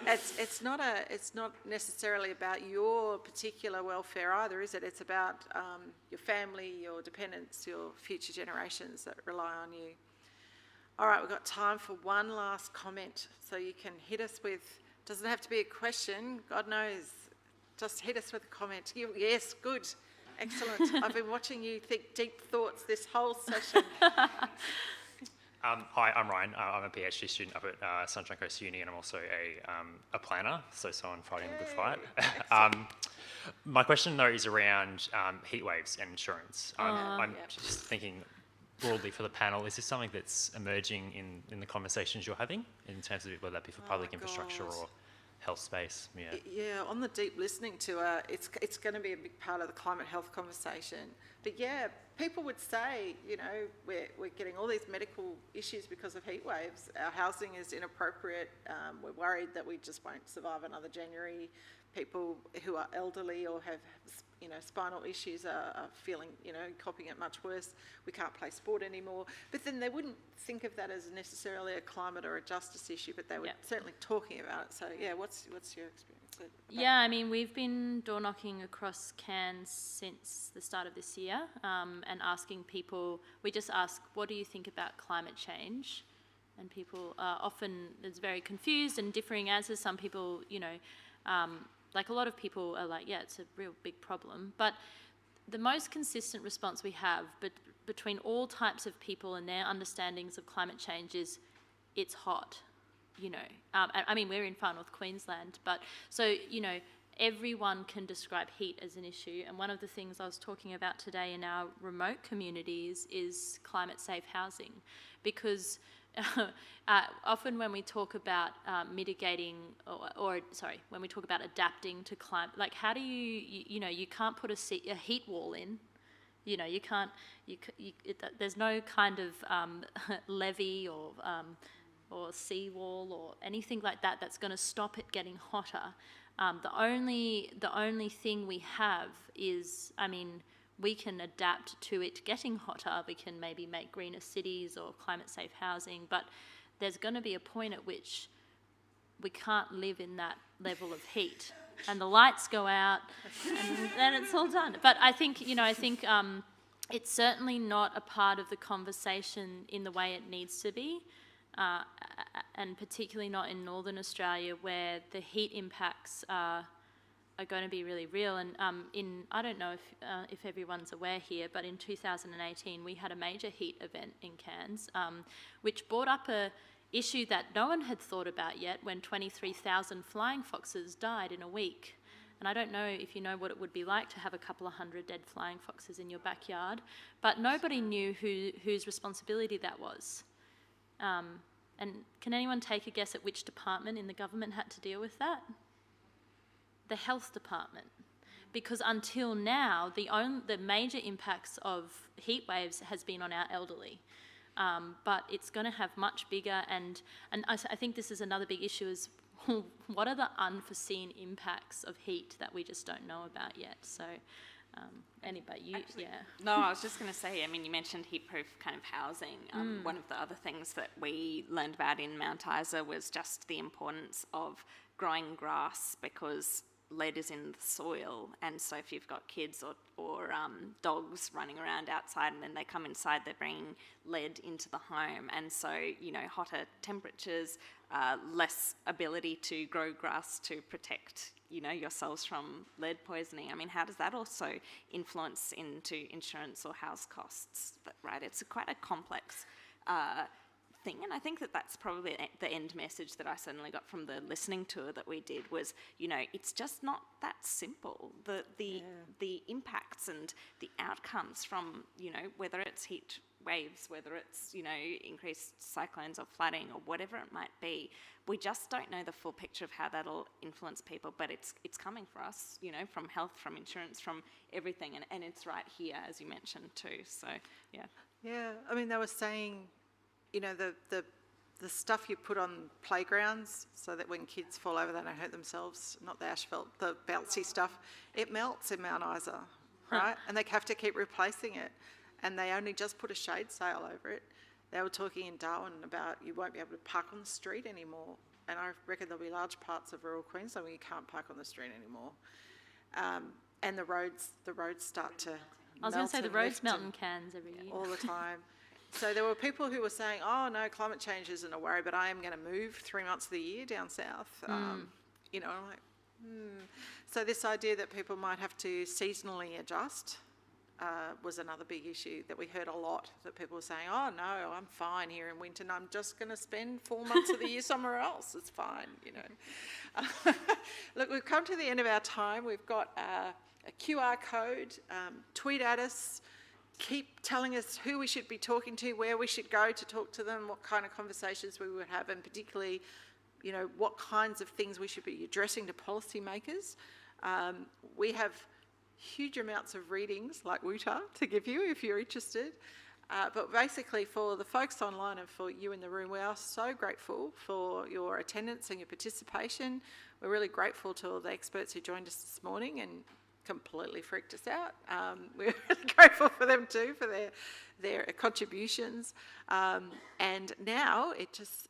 it's not necessarily about your particular welfare either, is it? It's about your family, your dependents, your future generations that rely on you. All right, we've got time for one last comment. So you can hit us with, doesn't have to be a question, God knows, just hit us with a comment. Yes, good. Excellent. I've been watching you think deep thoughts this whole session. Hi, I'm Ryan. I'm a PhD student up at Sunshine Coast Uni, and I'm also a planner, so someone fighting the good fight. My question, though, is around heat waves and insurance. I'm just thinking broadly for the panel, is this something that's emerging in the conversations you're having, in terms of whether that be for public infrastructure or health space? Yeah, on the deep listening tour, it's going to be a big part of the climate health conversation. But yeah, people would say, we're getting all these medical issues because of heat waves. Our housing is inappropriate. We're worried that we just won't survive another January. People who are elderly or have, spinal issues are feeling, coping it much worse. We can't play sport anymore. But then they wouldn't think of that as necessarily a climate or a justice issue, but they were certainly talking about it. So yeah, what's your experience? Yeah, I mean, we've been door knocking across Cairns since the start of this year, and asking people, we just ask, what do you think about climate change? And people are often, it's very confused and differing answers. Some people, like a lot of people are like, yeah, it's a real big problem. But the most consistent response we have between all types of people and their understandings of climate change is, it's hot. I mean, we're in far north Queensland, but so, everyone can describe heat as an issue. And one of the things I was talking about today in our remote communities is climate safe housing, because often when we talk about mitigating, when we talk about adapting to climate, like how do you can't put a heat wall in. You can't, there's no kind of levee or seawall or anything like that that's going to stop it getting hotter. The only thing we have is, we can adapt to it getting hotter. We can maybe make greener cities or climate safe housing, but there's going to be a point at which we can't live in that level of heat. And the lights go out, and then it's all done. But I think, it's certainly not a part of the conversation in the way it needs to be, and particularly not in Northern Australia, where the heat impacts are going to be really real. And I don't know if everyone's aware here, but in 2018 we had a major heat event in Cairns, which brought up a issue that no one had thought about yet, when 23,000 flying foxes died in a week. And I don't know if you know what it would be like to have a couple of hundred dead flying foxes in your backyard, but nobody knew whose responsibility that was. And can anyone take a guess at which department in the government had to deal with that? The health department. Because until now, the major impacts of heat waves has been on our elderly. But it's going to have much bigger, and I think this is another big issue, is what are the unforeseen impacts of heat that we just don't know about yet? So anybody, Actually, No, I was just going to say, I mean, you mentioned heat-proof kind of housing. One of the other things that we learned about in Mount Isa was just the importance of growing grass, because lead is in the soil, and so if you've got kids or dogs running around outside and then they come inside, they're bringing lead into the home, and so hotter temperatures, less ability to grow grass to protect yourselves from lead poisoning. I mean, how does that also influence into insurance or house costs? Right, it's quite a complex thing, and I think that's probably the end message that I certainly got from the listening tour that we did was, it's just not that simple. The impacts and the outcomes from, whether it's heat waves, whether it's, increased cyclones or flooding or whatever it might be, we just don't know the full picture of how that'll influence people, but it's coming for us, from health, from insurance, from everything, and it's right here, as you mentioned too, so, yeah. Yeah, I mean, they were saying, the stuff you put on playgrounds so that when kids fall over they don't hurt themselves, not the asphalt, the bouncy stuff, it melts in Mount Isa, right? And they have to keep replacing it, and they only just put a shade sail over it. They were talking in Darwin about you won't be able to park on the street anymore, and I reckon there'll be large parts of rural Queensland where you can't park on the street anymore. And the roads start to I was going to say, the roads melt in Cairns every year. All the time. So there were people who were saying, oh no, climate change isn't a worry, but I am going to move 3 months of the year down south. I'm like, So this idea that people might have to seasonally adjust was another big issue that we heard a lot, that people were saying, oh no, I'm fine here in winter and I'm just going to spend 4 months of the year somewhere else. It's fine, Look, we've come to the end of our time. We've got a QR code. Tweet at us. Keep telling us who we should be talking to, where we should go to talk to them, what kind of conversations we would have, and particularly, what kinds of things we should be addressing to policymakers. We have huge amounts of readings like WUTA to give you if you're interested. But basically, for the folks online and for you in the room, we are so grateful for your attendance and your participation. We're really grateful to all the experts who joined us this morning and completely freaked us out. We're really grateful for them too, for their contributions. And now it just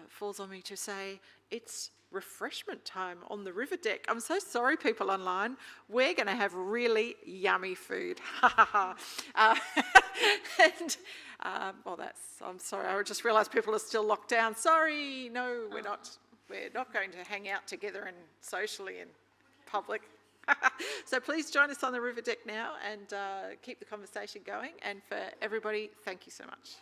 falls on me to say it's refreshment time on the river deck. I'm so sorry, people online. We're going to have really yummy food. I'm sorry, I just realised people are still locked down. Sorry, no, we're not. We're not going to hang out together and socially in public. So please join us on the river deck now and keep the conversation going. And for everybody, thank you so much.